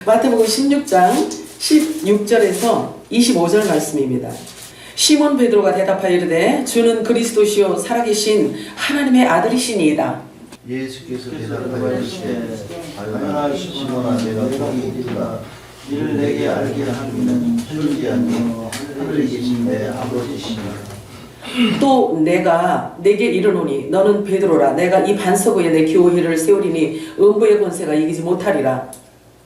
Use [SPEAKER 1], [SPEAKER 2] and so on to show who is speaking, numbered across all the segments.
[SPEAKER 1] 마태복음 16장 16절에서 25절 말씀입니다. 시몬 베드로가 대답하여 이르되 주는 그리스도시요 살아계신 하나님의 아들이시니이다.
[SPEAKER 2] 예수께서 대답하여 이르시되 알라 시몬아 내가 복이 있도다. 이를 내게 알게 하기는 혈육이 아니요 하늘에 계신 내 아버지시니라.
[SPEAKER 1] 또 내가 내게 이르노니 너는 베드로라. 내가 이 반석 위에 내 교회를 세우리니 음부의 권세가 이기지 못하리라.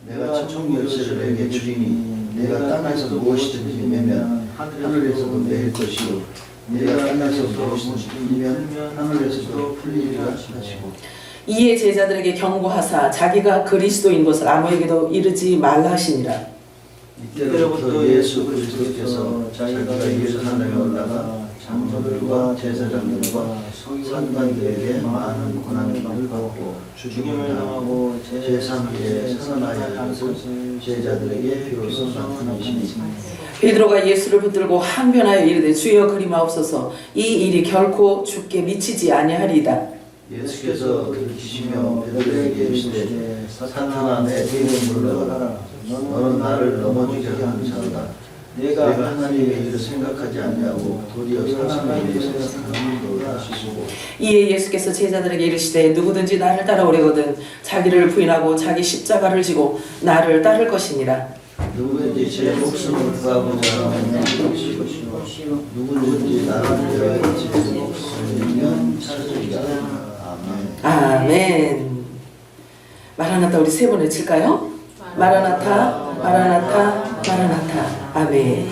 [SPEAKER 2] 내가 청열쇠를 내게 주리니 내가 땅에서 무엇이든지 매면 하늘에서도 매일 것이요 내가 땅에서 무엇이든지 풀면 하늘에서도 풀리리라 하시고.
[SPEAKER 1] 이에 제자들에게 경고하사 자기가 그리스도인 것을 아무에게도 이르지 말라 하시니라.
[SPEAKER 2] 이때로부터 예수 그리스도께서 자기가 예루살렘에 올라가 장로들과 제사장들과 서기관들에게 많은 고난을 받고 죽임을 당하고 제3일에 살아나야 할 것을 제자들에게 비로소 나타내시니.
[SPEAKER 1] 베드로가 예수를 붙들고 항변하여 이르되 주여 그리마옵소서. 이 일이 결코 죽게 미치지 아니하리이다.
[SPEAKER 2] 예수께서 들으시며 베드로에게 이르시되 사탄아 내 뒤로 물러가라. 너는 나를 넘어지게 하는 자다. 내가 하나님의 일을 생각하지 않냐고 도리어 사람의 일을 생각하는도다 하시고.
[SPEAKER 1] 이에 예수께서 제자들에게 이르시되 누구든지 나를 따라오려거든 자기를 부인하고 자기 십자가를 지고 나를 따를 것이니라.
[SPEAKER 2] 누구든지 제 목숨을 구하고자 하면 잃을 것이요 누구든지 나를 위하여 제 목숨을 잃으면 찾으리라. 아멘.
[SPEAKER 1] 아멘. 마라나타 우리 세 번 외칠까요? 마라나타 마라나타 마라나타. 아멘.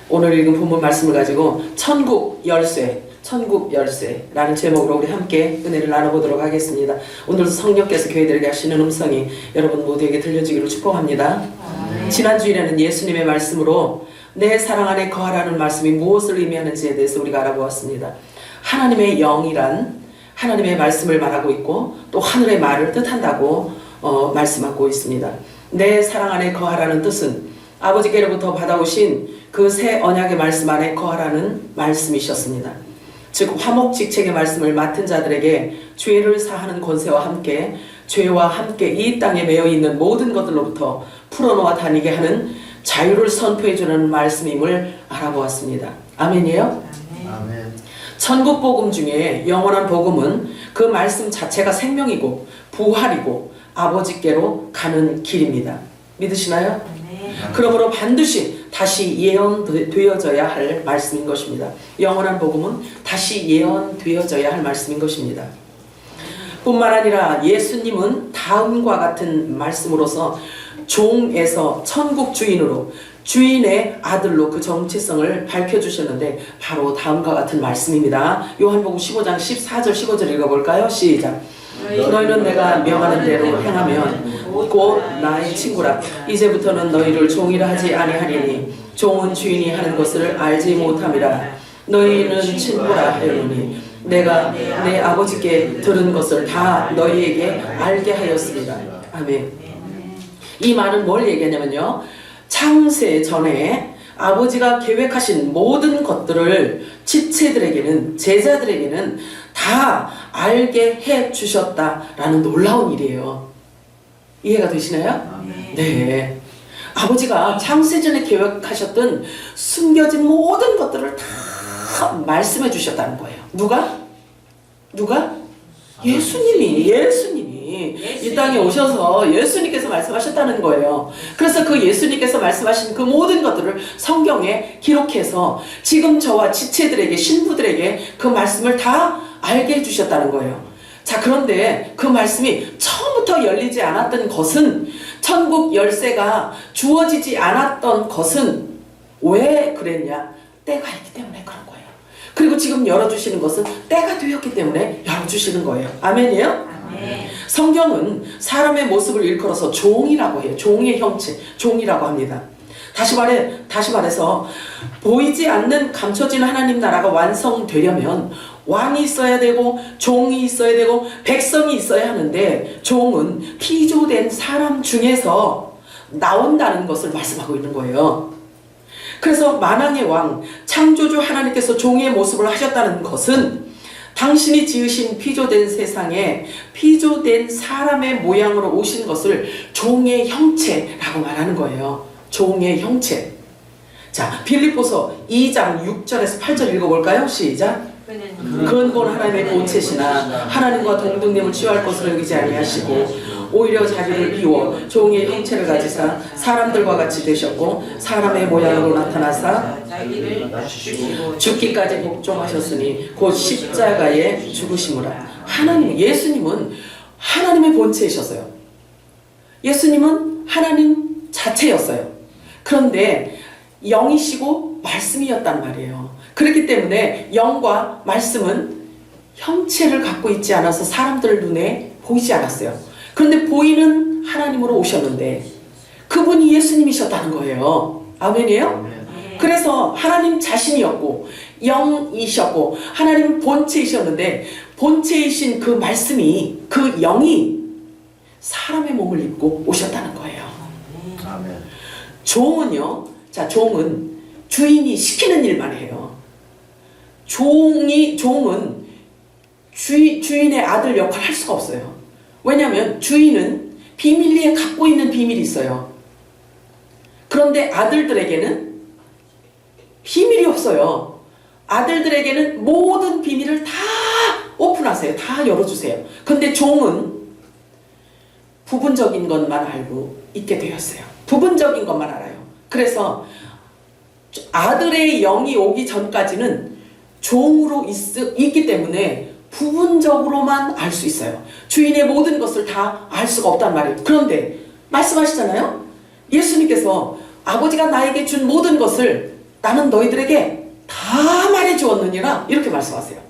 [SPEAKER 1] 오늘 읽은 본문 말씀을 가지고 천국 열쇠라는 제목으로 우리 함께 은혜를 나눠보도록 하겠습니다. 오늘도 성령께서 교회들에게 하시는 음성이 여러분 모두에게 들려지기를 축복합니다. 지난 주일에는 예수님의 말씀으로 내 사랑 안에 거하라는 말씀이 무엇을 의미하는지에 대해서 우리가 알아보았습니다. 하나님의 영이란 하나님의 말씀을 말하고 있고 또 하늘의 말을 뜻한다고 말씀하고 있습니다. 내 사랑 안에 거하라는 뜻은 아버지께로부터 받아오신 그 새 언약의 말씀 안에 거하라는 말씀이셨습니다. 즉 화목직책의 말씀을 맡은 자들에게 죄를 사하는 권세와 함께 죄와 함께 이 땅에 매여 있는 모든 것들로부터 풀어놓아 다니게 하는 자유를 선포해주는 말씀임을 알아보았습니다. 아멘이에요?
[SPEAKER 2] 아멘.
[SPEAKER 1] 천국 복음 중에 영원한 복음은 그 말씀 자체가 생명이고 부활이고 아버지께로 가는 길입니다. 믿으시나요? 그러므로 반드시 다시 예언되어져야 할 말씀인 것입니다. 영원한 복음은 다시 예언되어져야 할 말씀인 것입니다. 뿐만 아니라 예수님은 다음과 같은 말씀으로서 종에서 천국 주인으로 주인의 아들로 그 정체성을 밝혀주셨는데 바로 다음과 같은 말씀입니다. 요한복음 15장 14절 15절 읽어볼까요? 시작. 너희는 내가 명하는 대로 행하면 곧 나의 친구라. 이제부터는 너희를 종이라 하지 아니하리니 종은 주인이 하는 것을 알지 못함이라. 너희는 친구라 하였노니 내가 내 아버지께 들은 것을 다 너희에게 알게 하였습니다. 아멘. 이 말은 뭘 얘기하냐면요, 창세 전에 아버지가 계획하신 모든 것들을 지체들에게는, 제자들에게는 다 알게 해 주셨다라는 놀라운 일이에요. 이해가 되시나요? 네. 아버지가 창세전에 계획하셨던 숨겨진 모든 것들을 다 말씀해 주셨다는 거예요. 누가? 예수님이 이 땅에 오셔서 예수님께서 말씀하셨다는 거예요. 그래서 그 예수님께서 말씀하신 그 모든 것들을 성경에 기록해서 지금 저와 지체들에게, 신부들에게 그 말씀을 다 알게 해주셨다는 거예요. 자, 그런데 그 말씀이 처음부터 열리지 않았던 것은, 천국 열쇠가 주어지지 않았던 것은 왜 그랬냐? 때가 있기 때문에 그런 거예요. 그리고 지금 열어주시는 것은 때가 되었기 때문에 열어주시는 거예요. 아멘이에요? 아멘. 성경은 사람의 모습을 일컬어서 종이라고 해요. 종의 형체, 종이라고 합니다. 다시 말해서 보이지 않는 감춰진 하나님 나라가 완성되려면 왕이 있어야 되고 종이 있어야 되고 백성이 있어야 하는데, 종은 피조된 사람 중에서 나온다는 것을 말씀하고 있는 거예요. 그래서 만왕의 왕, 창조주 하나님께서 종의 모습을 하셨다는 것은 당신이 지으신 피조된 세상에 피조된 사람의 모양으로 오신 것을 종의 형체라고 말하는 거예요. 종의 형체. 자, 빌립보서 2장 6절에서 8절 읽어볼까요? 시작. 그건 곧 하나님의 본체시나 하나님과 동등됨을 취할 것으로 여기지 아니하시고 오히려 자기를 비워 종의 형체를 가지사 사람들과 같이 되셨고 사람의 모양으로 나타나사 죽기까지 복종하셨으니 곧 십자가에 죽으심으라. 하나님, 예수님은 하나님의 본체이셨어요. 예수님은 하나님 자체였어요. 그런데 영이시고 말씀이었단 말이에요. 그렇기 때문에 영과 말씀은 형체를 갖고 있지 않아서 사람들 눈에 보이지 않았어요. 그런데 보이는 하나님으로 오셨는데 그분이 예수님이셨다는 거예요. 아멘이에요? 그래서 하나님 자신이었고 영이셨고 하나님 본체이셨는데 본체이신 그 말씀이, 그 영이 사람의 몸을 입고 오셨다는 거예요.
[SPEAKER 2] 아멘.
[SPEAKER 1] 종은요, 자, 종은 주인이 시키는 일만 해요. 종은 주인의 아들 역할을 할 수가 없어요. 왜냐하면 주인은 비밀리에 갖고 있는 비밀이 있어요. 그런데 아들들에게는 비밀이 없어요. 아들들에게는 모든 비밀을 다 오픈하세요. 다 열어주세요. 근데 종은 부분적인 것만 알고 있게 되었어요. 부분적인 것만 알아요. 그래서 아들의 영이 오기 전까지는 종으로 있기 때문에 부분적으로만 알 수 있어요. 주인의 모든 것을 다 알 수가 없단 말이에요. 그런데 말씀하시잖아요. 예수님께서 아버지가 나에게 준 모든 것을 나는 너희들에게 다 말해주었느니라 이렇게 말씀하세요.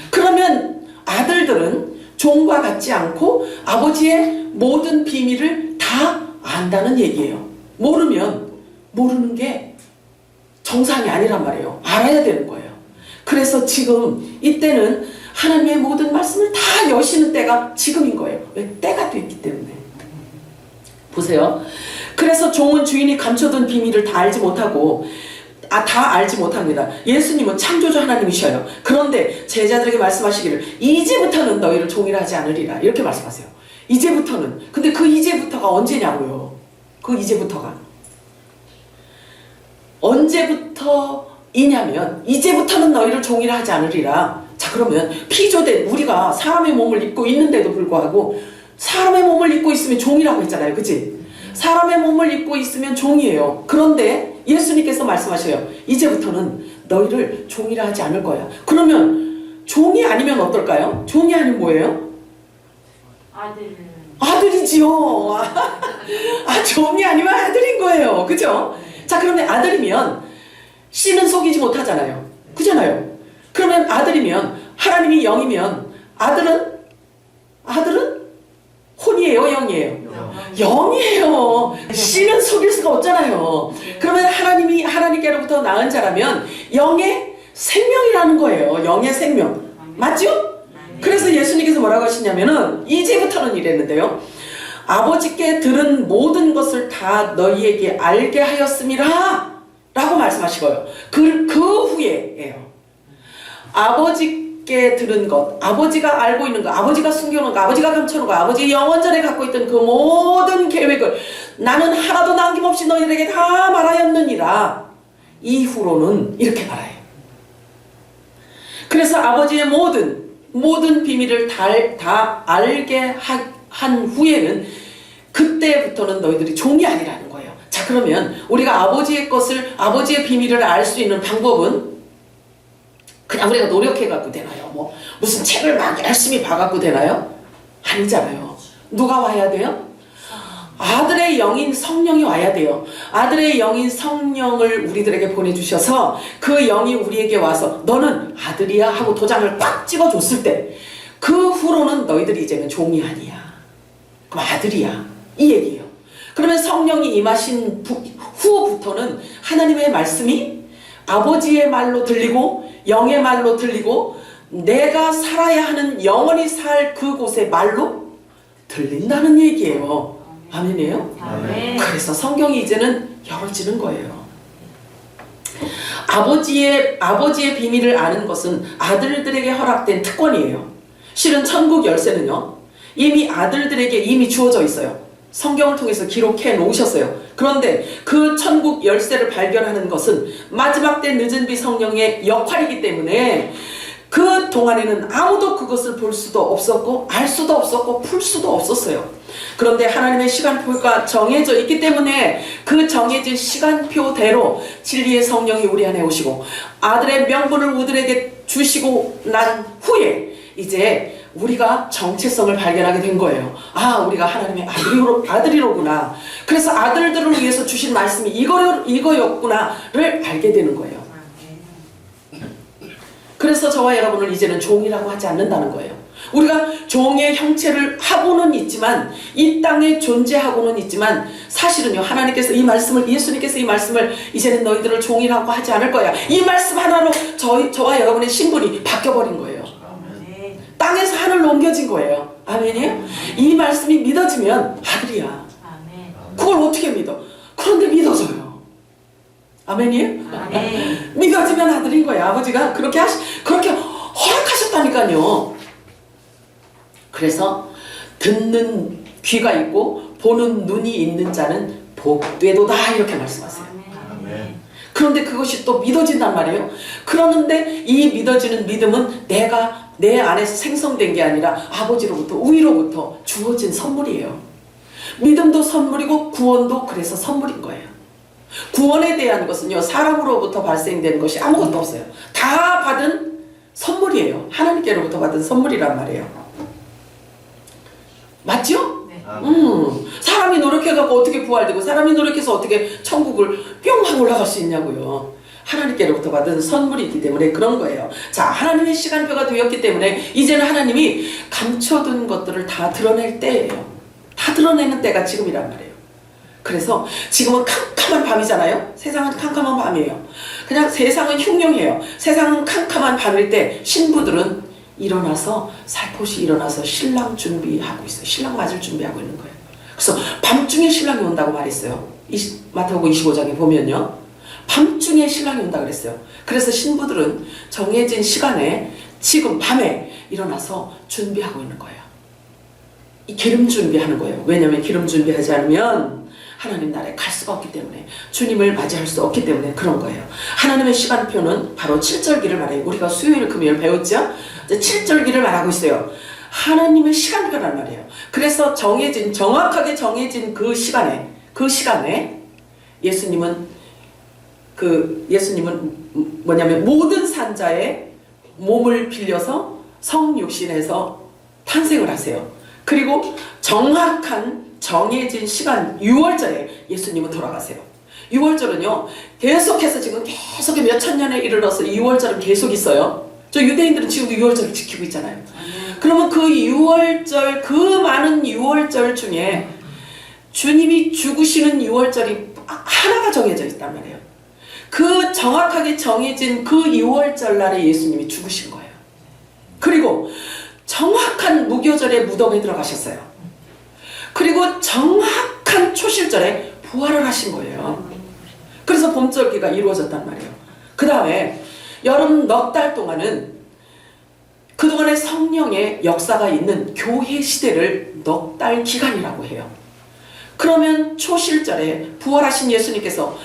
[SPEAKER 1] 그러면 아들들은 종과 같지 않고 아버지의 모든 비밀을 다 안다는 얘기예요. 모르는 게 정상이 아니란 말이에요. 알아야 되는 거예요. 그래서 지금 이때는 하나님의 모든 말씀을 다 여시는 때가 지금인 거예요. 왜? 때가 됐기 때문에. 보세요. 그래서 종은 주인이 감춰둔 비밀을 다 알지 못하고 다 알지 못합니다. 예수님은 창조주 하나님이셔요. 그런데 제자들에게 말씀하시기를 이제부터는 너희를 종이라 하지 않으리라 이렇게 말씀하세요. 이제부터는. 근데 그 이제부터가 언제냐고요. 그 이제부터가 언제부터이냐면 이제부터는 너희를 종이라 하지 않으리라. 자, 그러면 피조된 우리가 사람의 몸을 입고 있는데도 불구하고 사람의 몸을 입고 있으면 종이라고 했잖아요. 그치? 사람의 몸을 입고 있으면 종이에요. 그런데 예수님께서 말씀하셔요. 이제부터는 너희를 종이라 하지 않을 거야. 그러면 종이 아니면 어떨까요? 종이 아니면 뭐예요? 아들이지요. 종이 아니면 아들인 거예요. 그죠? 자, 그러면 아들이면 씨는 속이지 못하잖아요. 그잖아요. 그러면 아들이면 하나님이 영이면 아들은 혼이에요, 영이에요? 영이에요. 씨는 속일 수가 없잖아요. 그러면 하나님께로부터 낳은 자라면 영의 생명이라는 거예요. 영의 생명. 맞죠? 그래서 예수님께서 뭐라고 하시냐면은 이제부터는 이랬는데요. 아버지께 들은 모든 것을 다 너희에게 알게 하였음이라 라고 말씀하시고요. 그 후에예요. 아버지께 들은 것, 아버지가 알고 있는 것, 아버지가 숨겨놓은 것, 아버지가 감춰놓은 것, 아버지의 영원전에 갖고 있던 그 모든 계획을 나는 하나도 남김없이 너희들에게 다 말하였느니라. 이후로는 이렇게 말해요. 그래서 아버지의 모든 비밀을 다 알게 한 후에는 그때부터는 너희들이 종이 아니라는 거예요. 자, 그러면 우리가 아버지의 비밀을 알 수 있는 방법은 그냥 우리가 노력해갖고 되나요? 무슨 책을 막 열심히 봐갖고 되나요? 아니잖아요. 누가 와야 돼요? 아들의 영인 성령이 와야 돼요. 아들의 영인 성령을 우리들에게 보내주셔서 그 영이 우리에게 와서 너는 아들이야 하고 도장을 꽉 찍어줬을 때 그 후로는 너희들이 이제는 종이 아니야. 그럼 아들이야. 이 얘기예요. 그러면 성령이 임하신 후부터는 하나님의 말씀이 아버지의 말로 들리고 영의 말로 들리고 내가 살아야 하는 영원히 살 그곳의 말로 들린다는 얘기예요. 아멘이에요?
[SPEAKER 3] 아멘.
[SPEAKER 1] 그래서 성경이 이제는 열어지는 거예요. 아버지의 비밀을 아는 것은 아들들에게 허락된 특권이에요. 실은 천국 열쇠는요, 이미 아들들에게 이미 주어져 있어요. 성경을 통해서 기록해 놓으셨어요. 그런데 그 천국 열쇠를 발견하는 것은 마지막 때 늦은 비 성령의 역할이기 때문에 그 동안에는 아무도 그것을 볼 수도 없었고 알 수도 없었고 풀 수도 없었어요. 그런데 하나님의 시간표가 정해져 있기 때문에 그 정해진 시간표대로 진리의 성령이 우리 안에 오시고 아들의 명분을 우리에게 주시고 난 후에 이제 우리가 정체성을 발견하게 된 거예요. 아, 우리가 하나님의 아들이로구나. 그래서 아들들을 위해서 주신 말씀이 이거였구나를 알게 되는 거예요. 그래서 저와 여러분을 이제는 종이라고 하지 않는다는 거예요. 우리가 종의 형체를 하고는 있지만, 이 땅에 존재하고는 있지만, 사실은요, 하나님께서 이 말씀을, 예수님께서 이 말씀을 이제는 너희들을 종이라고 하지 않을 거야, 이 말씀 하나로 저와 여러분의 신분이 바뀌어버린 거예요. 아멘. 땅에서 하늘로 옮겨진 거예요. 아멘이에요? 이 말씀이 믿어지면 아들이야. 아멘. 그걸 어떻게 믿어? 그런데 믿어져요. 아멘이에요? 아멘. 믿어지면 아들인 거예요. 아버지가 그렇게 허락하셨다니까요. 그래서 듣는 귀가 있고 보는 눈이 있는 자는 복되도다, 이렇게 말씀하세요. 아멘. 그런데 그것이 또 믿어진단 말이에요. 그러는데 이 믿어지는 믿음은 내가 내 안에서 생성된 게 아니라 아버지로부터, 우위로부터 주어진 선물이에요. 믿음도 선물이고 구원도 그래서 선물인 거예요. 구원에 대한 것은요, 사람으로부터 발생되는 것이 아무것도 없어요. 다 받은 선물이에요. 하나님께로부터 받은 선물이란 말이에요. 맞죠? 네. 사람이 노력해갖고 어떻게 부활되고 사람이 노력해서 어떻게 천국을 뿅 하고 올라갈 수 있냐고요. 하나님께로부터 받은 선물이기 때문에 그런 거예요. 자, 하나님의 시간표가 되었기 때문에 이제는 하나님이 감춰둔 것들을 다 드러낼 때예요. 다 드러내는 때가 지금이란 말이에요. 그래서 지금은 캄캄한 밤이잖아요. 세상은 캄캄한 밤이에요. 그냥 세상은 흉흉해요. 세상은 캄캄한 밤일 때 신부들은 일어나서, 살포시 일어나서 신랑 준비하고 있어요. 신랑 맞을 준비하고 있는 거예요. 그래서 밤중에 신랑이 온다고 말했어요. 마태복음 25장에 보면요, 밤중에 신랑이 온다 그랬어요. 그래서 신부들은 정해진 시간에 지금 밤에 일어나서 준비하고 있는 거예요. 이 기름 준비하는 거예요. 왜냐하면 기름 준비하지 않으면 하나님 나라에 갈 수가 없기 때문에, 주님을 맞이할 수 없기 때문에 그런 거예요. 하나님의 시간표는 바로 7절기를 말해요. 우리가 수요일 금요일 배웠죠? 7절기를 말하고 있어요. 하나님의 시간표란 말이에요. 그래서 정확하게 정해진 그 시간에 예수님은 뭐냐면 모든 산자의 몸을 빌려서 성육신에서 탄생을 하세요. 그리고 정해진 시간 6월절에 예수님은 돌아가세요. 6월절은요, 계속해서 지금 계속 몇천 년에 이르러서 6월절은 계속 있어요. 저 유대인들은 지금도 6월절을 지키고 있잖아요. 그러면 그 6월절, 그 많은 6월절 중에 주님이 죽으시는 6월절이 하나가 정해져 있단 말이에요. 그 정확하게 정해진 그 6월절 날에 예수님이 죽으신 거예요. 그리고 정확한 무교절에 무덤에 들어가셨어요. 그리고 정확한 초실절에 부활을 하신 거예요. 그래서 봄절기가 이루어졌단 말이에요. 그 다음에 여름 넉 달 동안은 그동안의 성령의 역사가 있는 교회 시대를 넉 달 기간이라고 해요. 그러면 초실절에 부활하신 예수님께서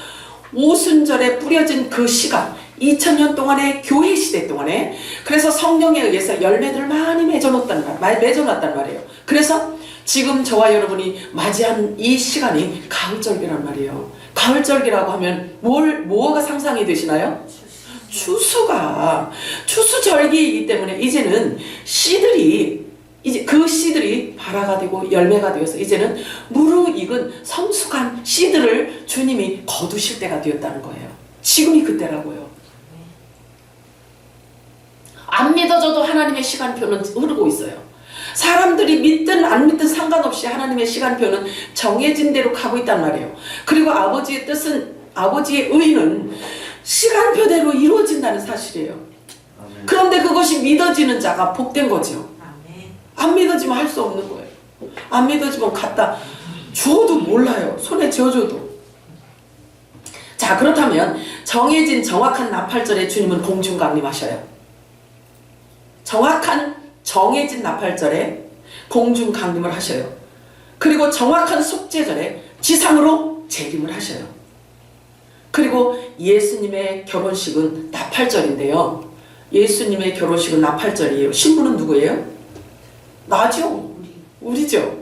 [SPEAKER 1] 오순절에 뿌려진 그 시간, 2000년 동안의 교회 시대 동안에, 그래서 성령에 의해서 열매들을 많이 맺어놨단 말이에요. 그래서 지금 저와 여러분이 맞이한 이 시간이 가을절기란 말이에요. 가을절기라고 하면 뭐가 상상이 되시나요? 추수절기이기 때문에 이제는 그 씨들이 발화가 되고 열매가 되어서 이제는 무르익은 성숙한 씨들을 주님이 거두실 때가 되었다는 거예요. 지금이 그때라고요. 안 믿어져도 하나님의 시간표는 흐르고 있어요. 사람들이 믿든 안 믿든 상관없이 하나님의 시간표는 정해진 대로 가고 있단 말이에요. 그리고 아버지의 뜻은, 아버지의 의는 시간표대로 이루어진다는 사실이에요. 아멘. 그런데 그것이 믿어지는 자가 복된 거죠. 아멘. 안 믿어지면 할 수 없는 거예요. 안 믿어지면 갖다 주어도 몰라요. 손에 쥐어줘도. 자, 자, 그렇다면 정해진 정확한 나팔절에 주님은 공중 강림하셔요. 정해진 나팔절에 공중 강림을 하셔요. 그리고 정확한 속죄절에 지상으로 재림을 하셔요. 그리고 예수님의 결혼식은 나팔절인데요. 예수님의 결혼식은 나팔절이에요. 신부는 누구예요? 나죠. 우리죠.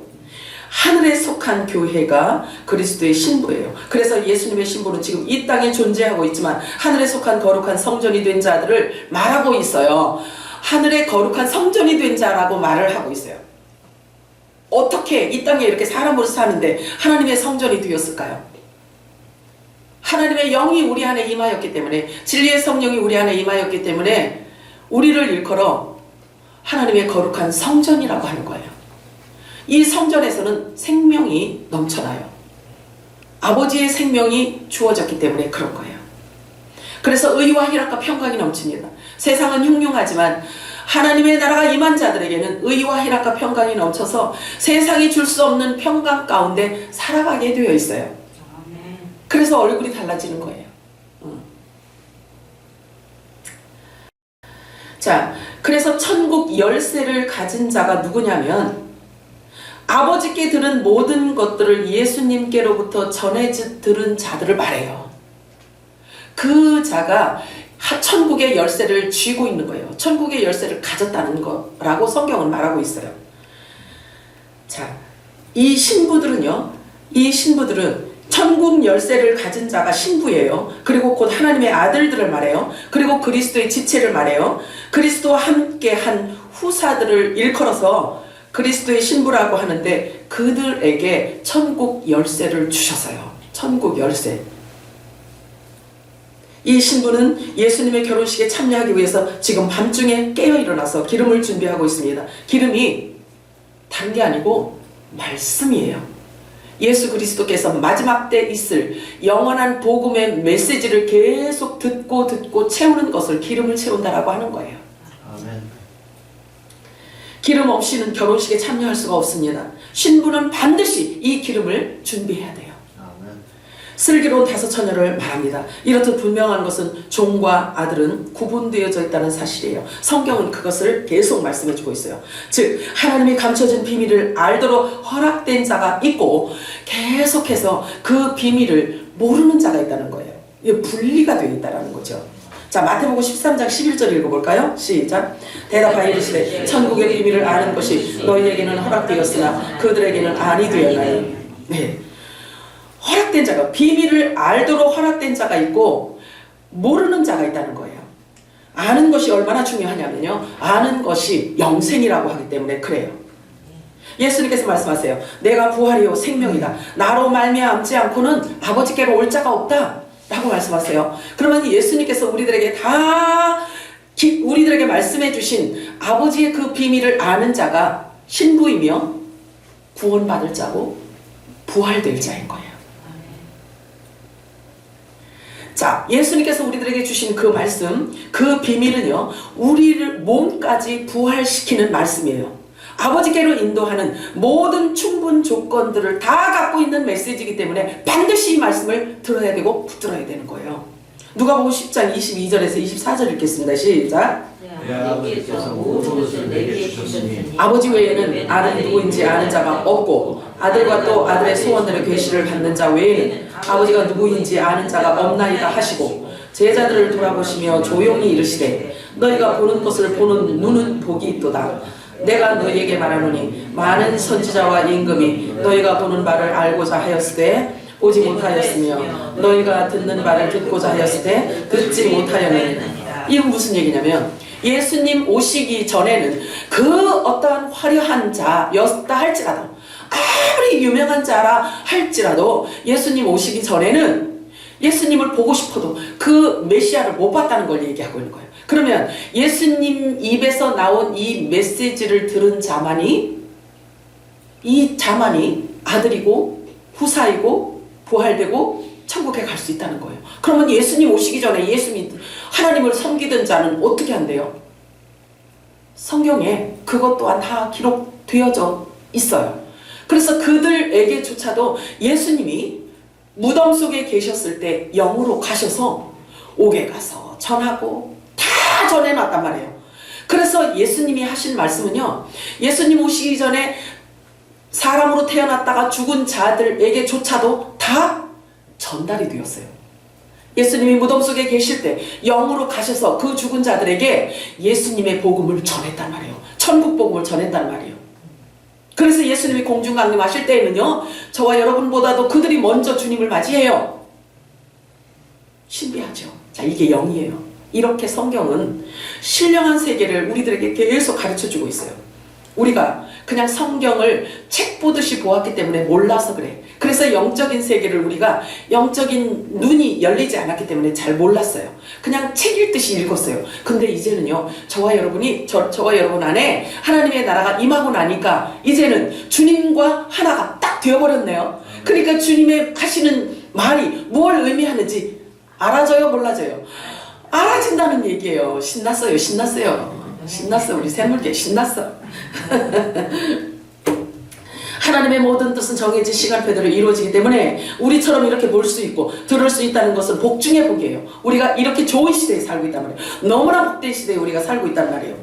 [SPEAKER 1] 하늘에 속한 교회가 그리스도의 신부예요. 그래서 예수님의 신부는 지금 이 땅에 존재하고 있지만 하늘에 속한 거룩한 성전이 된 자들을 말하고 있어요. 하늘의 거룩한 성전이 된 자라고 말을 하고 있어요. 어떻게 이 땅에 이렇게 사람으로 사는데 하나님의 성전이 되었을까요? 하나님의 영이 우리 안에 임하였기 때문에, 진리의 성령이 우리 안에 임하였기 때문에 우리를 일컬어 하나님의 거룩한 성전이라고 하는 거예요. 이 성전에서는 생명이 넘쳐나요. 아버지의 생명이 주어졌기 때문에 그런 거예요. 그래서 의와 희락과 평강이 넘칩니다. 세상은 흉흉하지만 하나님의 나라가 임한 자들에게는 의와 희락과 평강이 넘쳐서 세상이 줄 수 없는 평강 가운데 살아가게 되어 있어요. 그래서 얼굴이 달라지는 거예요. 자, 그래서 천국 열쇠를 가진 자가 누구냐면 아버지께 들은 모든 것들을 예수님께로부터 전해 들은 자들을 말해요. 그 자가 천국의 열쇠를 쥐고 있는 거예요. 천국의 열쇠를 가졌다는 거라고 성경은 말하고 있어요. 자, 이 신부들은 천국 열쇠를 가진 자가 신부예요. 그리고 곧 하나님의 아들들을 말해요. 그리고 그리스도의 지체를 말해요. 그리스도와 함께 한 후사들을 일컬어서 그리스도의 신부라고 하는데 그들에게 천국 열쇠를 주셔서요. 천국 열쇠. 이 신부는 예수님의 결혼식에 참여하기 위해서 지금 밤중에 깨어 일어나서 기름을 준비하고 있습니다. 기름이 다른 게 아니고 말씀이에요. 예수 그리스도께서 마지막 때 있을 영원한 복음의 메시지를 계속 듣고 채우는 것을 기름을 채운다라고 하는 거예요.
[SPEAKER 2] 아멘.
[SPEAKER 1] 기름 없이는 결혼식에 참여할 수가 없습니다. 신부는 반드시 이 기름을 준비해야 돼요. 슬기로운 다섯 처녀를 말합니다. 이렇듯 분명한 것은 종과 아들은 구분되어져 있다는 사실이에요. 성경은 그것을 계속 말씀해주고 있어요. 즉 하나님이 감춰진 비밀을 알도록 허락된 자가 있고 계속해서 그 비밀을 모르는 자가 있다는 거예요. 이게 분리가 되어 있다는 거죠. 자, 마태복음 13장 11절 읽어볼까요? 시작. 대답하여 이르시되 천국의 비밀을 아는 것이 너희에게는 허락되었으나 그들에게는 아니 되었나니. 네. 허락된 자가, 비밀을 알도록 허락된 자가 있고 모르는 자가 있다는 거예요. 아는 것이 얼마나 중요하냐면요, 아는 것이 영생이라고 하기 때문에 그래요. 예수님께서 말씀하세요. 내가 부활이요 생명이다. 나로 말미암지 않고는 아버지께로 올 자가 없다 라고 말씀하세요. 그러면 예수님께서 우리들에게 말씀해 주신 아버지의 그 비밀을 아는 자가 신부이며 구원받을 자고 부활될 자인 거예요. 자, 예수님께서 우리들에게 주신 그 말씀, 그 비밀은요, 우리를 몸까지 부활시키는 말씀이에요. 아버지께로 인도하는 모든 충분 조건들을 다 갖고 있는 메시지이기 때문에 반드시 이 말씀을 들어야 되고 붙들어야 되는 거예요. 누가복음 10장 22절에서 24절 읽겠습니다. 시작.
[SPEAKER 2] 아버지께서 모든 것을 내게 주셨으니
[SPEAKER 1] 아버지 외에는 아들이 누구인지 아는 자가 없고 아들과 또 아들의 소원들의 계시를 받는 자 외에는 아버지가 누구인지 아는 자가 없나이다 하시고 제자들을 돌아보시며 조용히 이르시되 너희가 보는 것을 보는 눈은 복이 있도다. 내가 너희에게 말하노니 많은 선지자와 임금이 너희가 보는 바를 알고자 하였으되 보지 못하였으며 너희가 듣는 바를 듣고자 하였으되 듣지 못하였느니라. 이건 무슨 얘기냐면 예수님 오시기 전에는 그 어떠한 화려한 자였다 할지라도, 아무리 유명한 자라 할지라도 예수님 오시기 전에는 예수님을 보고 싶어도 그 메시아를 못 봤다는 걸 얘기하고 있는 거예요. 그러면 예수님 입에서 나온 이 메시지를 들은 자만이, 이 자만이 아들이고 후사이고 부활되고 천국에 갈 수 있다는 거예요. 그러면 예수님 오시기 전에 하나님을 섬기던 자는 어떻게 한대요? 성경에 그것 또한 다 기록되어져 있어요. 그래서 그들에게조차도 예수님이 무덤 속에 계셨을 때 영으로 가셔서 옥에 가서 전하고 다 전해놨단 말이에요. 그래서 예수님이 하신 말씀은요, 예수님 오시기 전에 사람으로 태어났다가 죽은 자들에게조차도 다 전달이 되었어요. 예수님이 무덤 속에 계실 때 영으로 가셔서 그 죽은 자들에게 예수님의 복음을 전했단 말이에요. 천국 복음을 전했단 말이에요. 그래서 예수님이 공중 강림하실 때에는요, 저와 여러분보다도 그들이 먼저 주님을 맞이해요. 신비하죠. 자, 이게 영이에요. 이렇게 성경은 신령한 세계를 우리들에게 계속 가르쳐주고 있어요. 우리가 그냥 성경을 책 보듯이 보았기 때문에 몰라서 그래. 그래서 영적인 세계를 우리가 영적인 눈이 열리지 않았기 때문에 잘 몰랐어요. 그냥 책 읽듯이 읽었어요. 근데 이제는요, 저와 여러분 안에 하나님의 나라가 임하고 나니까 이제는 주님과 하나가 딱 되어버렸네요. 그러니까 주님의 하시는 말이 뭘 의미하는지 알아져요, 몰라져요? 알아진다는 얘기예요. 신났어요. 우리 샘물개 신났어. 하나님의 모든 뜻은 정해진 시간표대로 이루어지기 때문에 우리처럼 이렇게 볼 수 있고 들을 수 있다는 것은 복 중의 복이에요. 우리가 이렇게 좋은 시대에 살고 있단 말이에요. 너무나 복된 시대에 우리가 살고 있단 말이에요.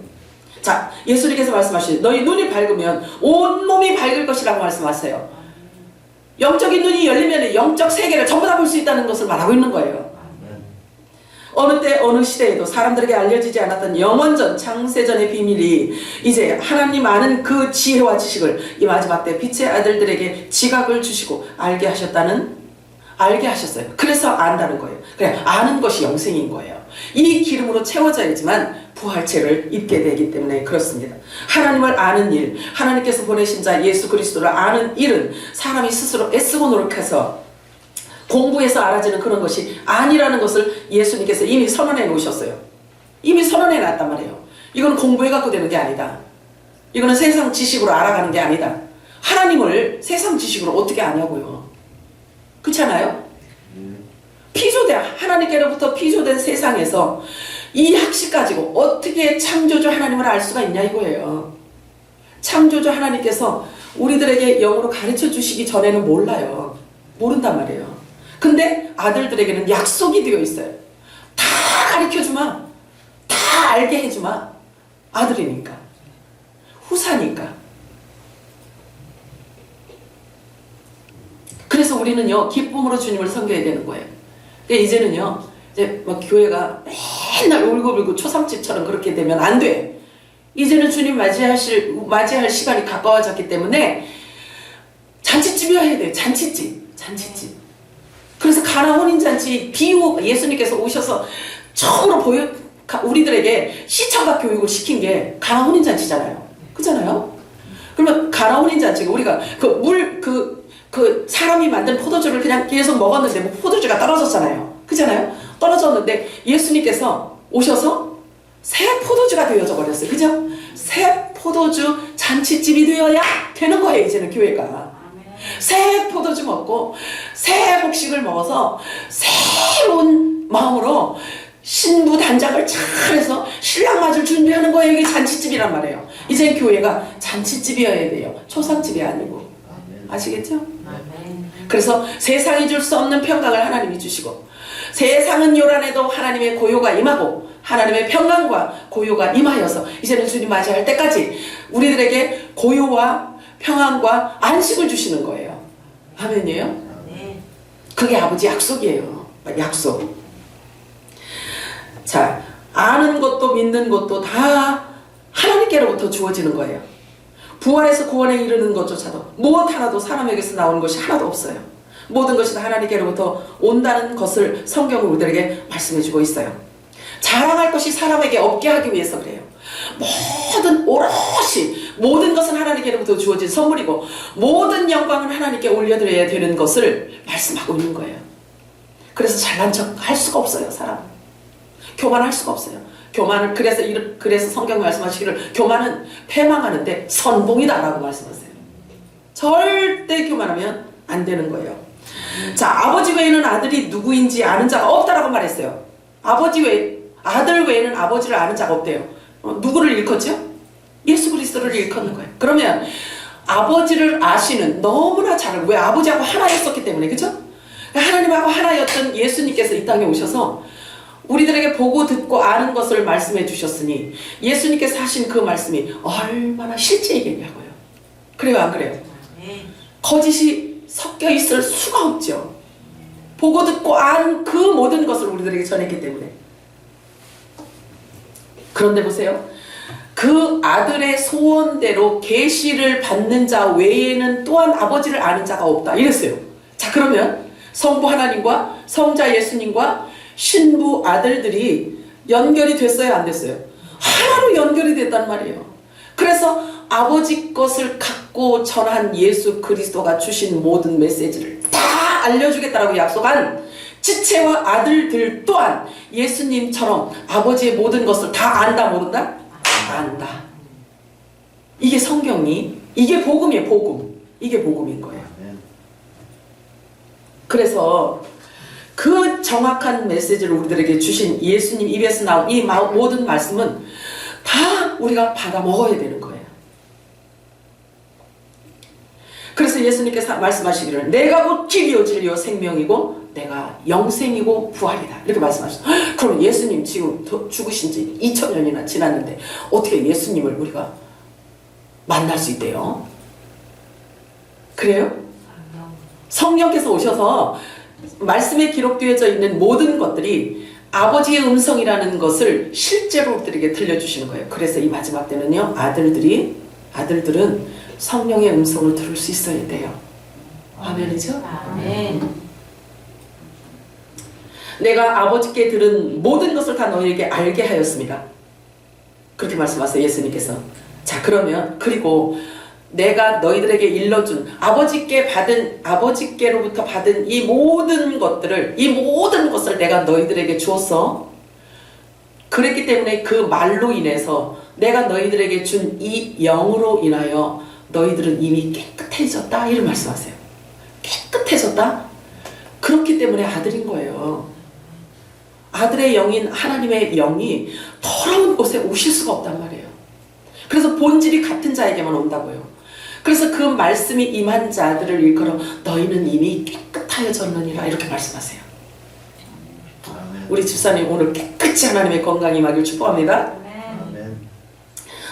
[SPEAKER 1] 자, 예수님께서 말씀하시죠. 너희 눈이 밝으면 온몸이 밝을 것이라고 말씀하세요. 영적인 눈이 열리면 영적 세계를 전부 다 볼 수 있다는 것을 말하고 있는 거예요. 어느 때 어느 시대에도 사람들에게 알려지지 않았던 영원전 창세전의 비밀이 이제 하나님 아는 그 지혜와 지식을 이 마지막 때 빛의 아들들에게 지각을 주시고 알게 하셨어요. 그래서 안다는 거예요. 그래, 아는 것이 영생인 거예요. 이 기름으로 채워져야지만 부활체를 입게 되기 때문에 그렇습니다. 하나님을 아는 일, 하나님께서 보내신 자 예수 그리스도를 아는 일은 사람이 스스로 애쓰고 노력해서 공부해서 알아지는 그런 것이 아니라는 것을 예수님께서 이미 선언해 놓으셨어요. 이미 선언해 놨단 말이에요. 이건 공부해 갖고 되는 게 아니다. 이거는 세상 지식으로 알아가는 게 아니다. 하나님을 세상 지식으로 어떻게 아냐고요. 그렇지 않아요? 하나님께로부터 피조된 세상에서 이 학식 가지고 어떻게 창조주 하나님을 알 수가 있냐 이거예요. 창조주 하나님께서 우리들에게 영으로 가르쳐 주시기 전에는 몰라요. 모른단 말이에요. 근데 아들들에게는 약속이 되어 있어요. 다 가르쳐주마. 다 알게 해주마. 아들이니까. 후사니까. 그래서 우리는요, 기쁨으로 주님을 섬겨야 되는 거예요. 근데 이제는요, 이제 막 교회가 맨날 울고불고 초상집처럼 그렇게 되면 안 돼. 이제는 주님 맞이할 시간이 가까워졌기 때문에 잔치집이어야 돼요. 잔치집. 그래서 가나 혼인잔치 예수님께서 오셔서 처음으로 우리들에게 시청각 교육을 시킨 게 가나 혼인잔치잖아요. 그렇잖아요? 그러면 가나 혼인잔치가 우리가 사람이 만든 포도주를 그냥 계속 먹었는데 포도주가 떨어졌잖아요. 그렇잖아요? 떨어졌는데 예수님께서 오셔서 새 포도주가 되어져 버렸어요. 그죠? 새 포도주 잔치집이 되어야 되는 거예요. 이제는 교회가. 새 포도주 먹고 새 곡식을 먹어서 새로운 마음으로 신부 단장을 잘해서 신랑 맞을 준비하는 거예요. 이게 잔치집이란 말이에요. 이제 교회가 잔치집이어야 돼요. 초상집이 아니고. 아시겠죠? 그래서 세상이 줄 수 없는 평강을 하나님이 주시고 세상은 요란해도 하나님의 고요가 임하고 하나님의 평강과 고요가 임하여서 이제는 주님 맞이할 때까지 우리들에게 고요와 평안과 안식을 주시는 거예요. 아멘이에요? 그게 아버지 약속이에요. 약속. 자, 아는 것도 믿는 것도 다 하나님께로부터 주어지는 거예요. 부활에서 구원에 이르는 것조차도 무엇 하나도 사람에게서 나오는 것이 하나도 없어요. 모든 것이 다 하나님께로부터 온다는 것을 성경은 우리들에게 말씀해주고 있어요. 자랑할 것이 사람에게 없게 하기 위해서 그래요. 모든 것은 하나님께로부터 주어진 선물이고 모든 영광은 하나님께 올려드려야 되는 것을 말씀하고 있는 거예요. 그래서 잘난 척 할 수가 없어요. 사람 교만할 수가 없어요. 그래서 성경 말씀하시기를 교만은 패망하는데 선봉이다라고 말씀하세요. 절대 교만하면 안 되는 거예요. 자, 아버지 외에는 아들이 누구인지 아는 자가 없다라고 말했어요. 아들 외에는 아버지를 아는 자가 없대요. 누구를 일컫죠? 예수 그리스도를 일컫는 거예요. 그러면 아버지를 아시는 너무나 잘, 왜 아버지하고 하나였었기 때문에, 그죠? 하나님하고 하나였던 예수님께서 이 땅에 오셔서 우리들에게 보고 듣고 아는 것을 말씀해 주셨으니 예수님께서 하신 그 말씀이 얼마나 실제이겠냐고요. 그래요, 안 그래요? 거짓이 섞여 있을 수가 없죠. 보고 듣고 아는 그 모든 것을 우리들에게 전했기 때문에. 그런데 보세요. 그 아들의 소원대로 계시를 받는 자 외에는 또한 아버지를 아는 자가 없다 이랬어요. 자, 그러면 성부 하나님과 성자 예수님과 신부 아들들이 연결이 됐어요, 안 됐어요? 하나로 연결이 됐단 말이에요. 그래서 아버지 것을 갖고 전한 예수 그리스도가 주신 모든 메시지를 다 알려주겠다라고 약속한 지체와 아들들 또한 예수님처럼 아버지의 모든 것을 다 안다, 모른다? 안다. 이게 성경이, 이게 복음이에요, 복음. 이게 복음인 거예요. 그래서 그 정확한 메시지를 우리들에게 주신 예수님 입에서 나온 이 모든 말씀은 다 우리가 받아 먹어야 되는 거예요. 그래서 예수님께서 말씀하시기를 내가 곧 길이요 진리요 생명이고 내가 영생이고 부활이다 이렇게 말씀하셨어요. 그럼 예수님 지금 죽으신 지 2000년이나 지났는데 어떻게 예수님을 우리가 만날 수 있대요? 그래요? 성령께서 오셔서 말씀에 기록되어져 있는 모든 것들이 아버지의 음성이라는 것을 실제로 우리들에게 들려주시는 거예요. 그래서 이 마지막 때는요, 아들들은 성령의 음성을 들을 수 있어야 돼요. 아멘이죠?
[SPEAKER 3] 아멘.
[SPEAKER 1] 내가 아버지께 들은 모든 것을 다 너희에게 알게 하였습니다. 그렇게 말씀하세요, 예수님께서. 자, 그러면 그리고 내가 너희들에게 일러준 아버지께로부터 받은 이 모든 것을 내가 너희들에게 주었어. 그랬기 때문에 그 말로 인해서 내가 너희들에게 준 이 영으로 인하여 너희들은 이미 깨끗해졌다 이런 말씀하세요. 깨끗해졌다? 그렇기 때문에 아들인 거예요. 아들의 영인 하나님의 영이 더러운 곳에 오실 수가 없단 말이에요. 그래서 본질이 같은 자에게만 온다고요. 그래서 그 말씀이 임한 자들을 일컬어 너희는 이미 깨끗하여졌느니라 이렇게 말씀하세요. 우리 집사님 오늘 깨끗이 하나님의 건강이 임하길 축복합니다.
[SPEAKER 2] 아멘.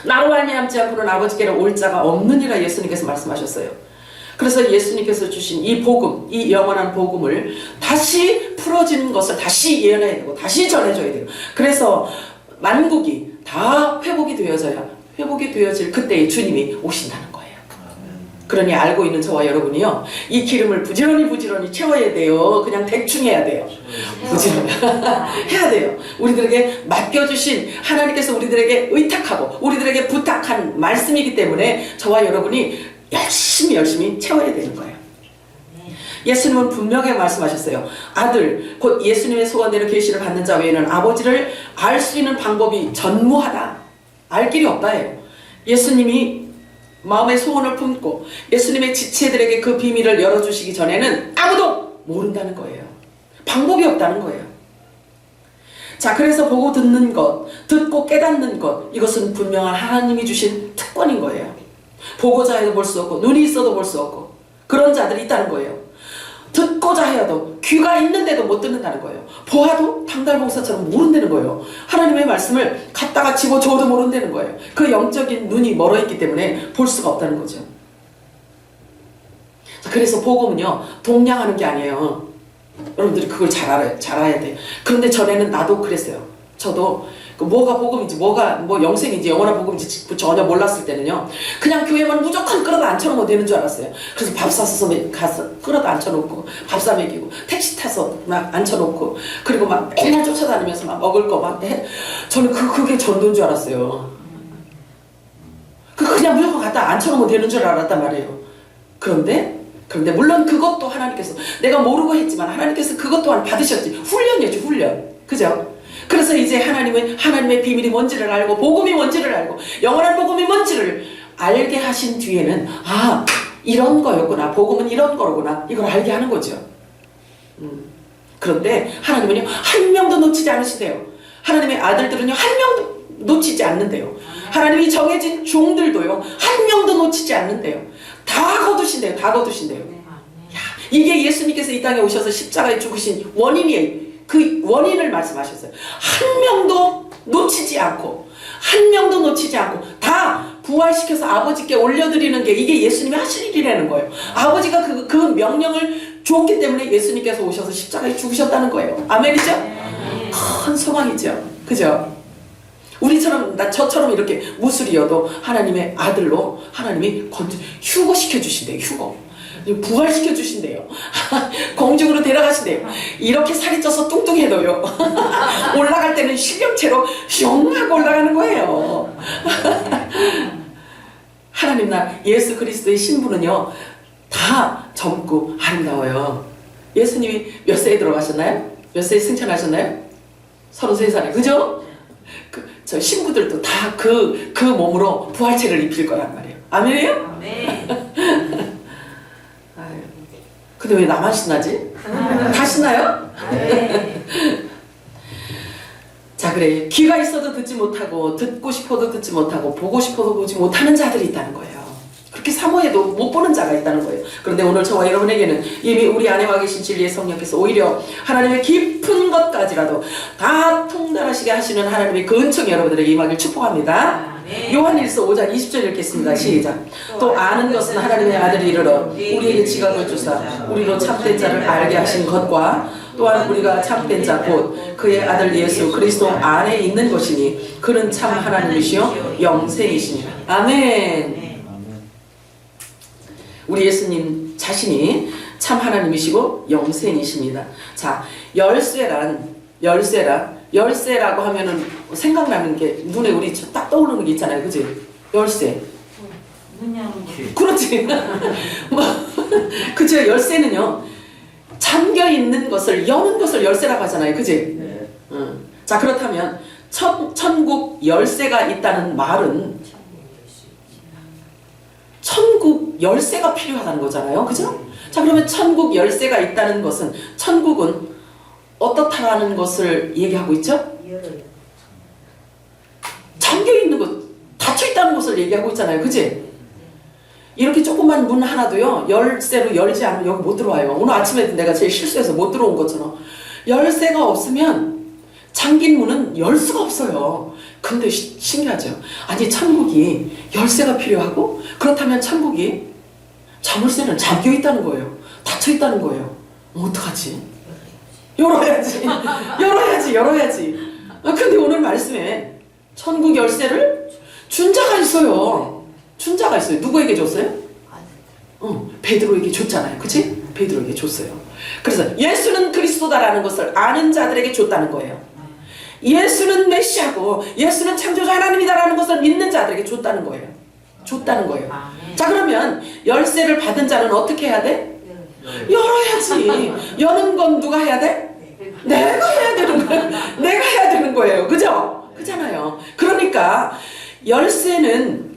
[SPEAKER 1] 나로 말미암지 않고는 아버지께로 올 자가 없느니라 예수님께서 말씀하셨어요. 그래서 예수님께서 주신 이 복음, 이 영원한 복음을 다시 풀어지는 것을 다시 예언해야 되고 다시 전해줘야 돼요. 그래서 만국이 다 회복이 되어질 그때에 주님이 오신다는 거예요. 그러니 알고 있는 저와 여러분이요, 이 기름을 부지런히 채워야 돼요. 그냥 대충 해야 돼요. 부지런히 해야 돼요. 우리들에게 맡겨주신 하나님께서 우리들에게 의탁하고 우리들에게 부탁한 말씀이기 때문에 저와 여러분이 열심히 채워야 되는 거예요. 예수님은 분명하게 말씀하셨어요. 아들, 곧 예수님의 소원대로 계시를 받는 자 외에는 아버지를 알 수 있는 방법이 전무하다. 알 길이 없다예요. 예수님이 마음의 소원을 품고 예수님의 지체들에게 그 비밀을 열어주시기 전에는 아무도 모른다는 거예요. 방법이 없다는 거예요. 자, 그래서 보고 듣는 것, 듣고 깨닫는 것, 이것은 분명한 하나님이 주신 특권인 거예요. 보고자 해도 볼 수 없고 눈이 있어도 볼 수 없고 그런 자들이 있다는 거예요. 듣고자 해도 귀가 있는데도 못 듣는다는 거예요. 보아도 당달봉사처럼 모른다는 거예요. 하나님의 말씀을 갖다가 집어줘도 모른다는 거예요. 그 영적인 눈이 멀어있기 때문에 볼 수가 없다는 거죠. 그래서 복음은요, 동냥하는 게 아니에요. 여러분들이 그걸 잘 알아야 돼요. 그런데 전에는 나도 그랬어요. 저도 뭐가 복음인지 뭐 영생인지 영원한 복음인지 전혀 몰랐을 때는요, 그냥 교회만 무조건 끌어다 앉혀놓으면 되는 줄 알았어요. 그래서 밥 사서 가서 끌어다 앉혀놓고 밥 사 먹이고 택시 타서 막 앉혀놓고 그리고 막 맨날 쫓아다니면서 막 먹을 거 막 해. 저는 그게 전도인 줄 알았어요. 그냥 무조건 갖다 앉혀놓으면 되는 줄 알았단 말이에요. 그런데 물론 그것도 하나님께서, 내가 모르고 했지만 하나님께서 그것 또한 받으셨지. 훈련이었죠, 훈련. 그죠? 그래서 이제 하나님의 비밀이 뭔지를 알고 복음이 뭔지를 알고 영원한 복음이 뭔지를 알게 하신 뒤에는 이런 거였구나, 복음은 이런 거구나, 이걸 알게 하는 거죠. 그런데 하나님은요, 한 명도 놓치지 않으시대요. 하나님의 아들들은요, 한 명도 놓치지 않는데요. 하나님이 정해진 종들도요, 한 명도 놓치지 않는데요. 다 거두신대요. 다 거두신대요. 야, 이게 예수님께서 이 땅에 오셔서 십자가에 죽으신 원인이에요. 그 원인을 말씀하셨어요. 한 명도 놓치지 않고, 한 명도 놓치지 않고 다 부활시켜서 아버지께 올려드리는 게 이게 예수님이 하실 일이라는 거예요. 아버지가 그 명령을 줬기 때문에 예수님께서 오셔서 십자가에 죽으셨다는 거예요. 아멘이죠? 큰 소망이죠. 그죠? 우리처럼, 저처럼 이렇게 무술이어도 하나님의 아들로 하나님이 휴거시켜 주신대요. 휴거. 부활시켜 주신대요. 공중으로 데려가신대요. 이렇게 살이 쪄서 뚱뚱해도요. 올라갈 때는 실력체로 슝 하고 올라가는 거예요. 하나님 나 예수 그리스도의 신부는요 다 젊고 아름다워요. 예수님이 몇 세에 들어가셨나요? 몇 세에 승천하셨나요? 33살에. 그죠? 저 신부들도 다 그 몸으로 부활체를 입힐 거란 말이에요. 아멘이에요?
[SPEAKER 3] 네.
[SPEAKER 1] 근데 왜 나만 신나지? 다 신나요?
[SPEAKER 3] 네.
[SPEAKER 1] 자, 그래. 귀가 있어도 듣지 못하고, 듣고 싶어도 듣지 못하고, 보고 싶어도 보지 못하는 자들이 있다는 거예요. 그렇게 사모해도 못 보는 자가 있다는 거예요. 그런데 오늘 저와 여러분에게는 이미 우리 안에 와 계신 진리의 성령께서 오히려 하나님의 깊은 것까지라도 다 통달하시게 하시는 하나님의 그 은총이 여러분들에게 임하길 축복합니다.
[SPEAKER 3] 네.
[SPEAKER 1] 요한일서 5장 20절 읽겠습니다. 시작. 또 아는 것은 하나님의 아들이 이르러 우리에게 지각을 주사 우리로 참된 자를 알게 하신 것과 또한 우리가 참된 자 곧 그의 아들 예수 그리스도 안에 있는 것이니 그는 참 하나님이시요 영생이시니라. 아멘. 우리 예수님 자신이 참 하나님이시고 영생이십니다. 자, 열쇠라고 하면은 생각나는 게 눈에 우리 딱 떠오르는 게 있잖아요. 그지? 열쇠. 그렇지. 뭐, 그죠? 열쇠는요, 잠겨 있는 것을, 여는 것을 열쇠라고 하잖아요. 그지?
[SPEAKER 2] 네.
[SPEAKER 1] 자, 그렇다면, 천국 열쇠가 있다는 말은, 천국 열쇠가 필요하다는 거잖아요. 그죠? 자, 그러면 천국 열쇠가 있다는 것은, 천국은 어떻다라는 것을 얘기하고 있죠? 잠겨 있는 것, 닫혀 있다는 것을 얘기하고 있잖아요. 그지? 이렇게 조그만 문 하나도요, 열쇠로 열지 않으면 여기 못 들어와요. 오늘 아침에 내가 제일 실수해서 못 들어온 것처럼. 열쇠가 없으면 잠긴 문은 열 수가 없어요. 근데 신기하죠? 아니, 천국이 열쇠가 필요하고, 그렇다면 천국이 자물쇠는 잠겨 있다는 거예요. 닫혀 있다는 거예요. 어떡하지? 열어야지. 근데 오늘 말씀에 천국 열쇠를 준 자가 있어요. 누구에게 줬어요? 베드로에게 줬잖아요. 그치? 베드로에게 줬어요. 그래서 예수는 그리스도다라는 것을 아는 자들에게 줬다는 거예요. 예수는 메시아고 예수는 창조자 하나님이다라는 것을 믿는 자들에게 줬다는 거예요. 자, 그러면 열쇠를 받은 자는 어떻게 해야 돼? 열어야지. 여는 건 누가 해야 돼? 내가 해야 되는 거예요. 그죠? 그잖아요. 그러니까 열쇠는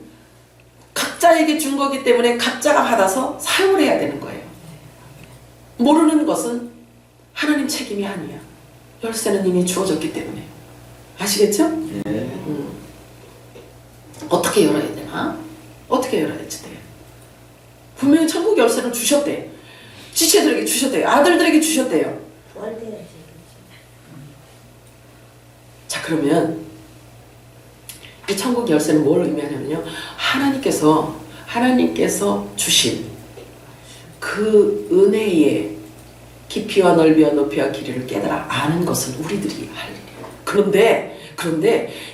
[SPEAKER 1] 각자에게 준 거기 때문에 각자가 받아서 사용을 해야 되는 거예요. 모르는 것은 하나님 책임이 아니야. 열쇠는 이미 주어졌기 때문에. 아시겠죠?
[SPEAKER 2] 네.
[SPEAKER 1] 어떻게 열어야 되나? 어떻게 열어야지 돼? 분명히 천국 열쇠를 주셨대. 지체들에게 주셨대요. 아들들에게 주셨대요. 자, 그러면 이 천국 열쇠는 뭘 의미하냐면요, 하나님께서 주신 그 은혜의 깊이와 넓이와 높이와 길이를 깨달아 아는 것은 우리들이 할 일이에요. 그런데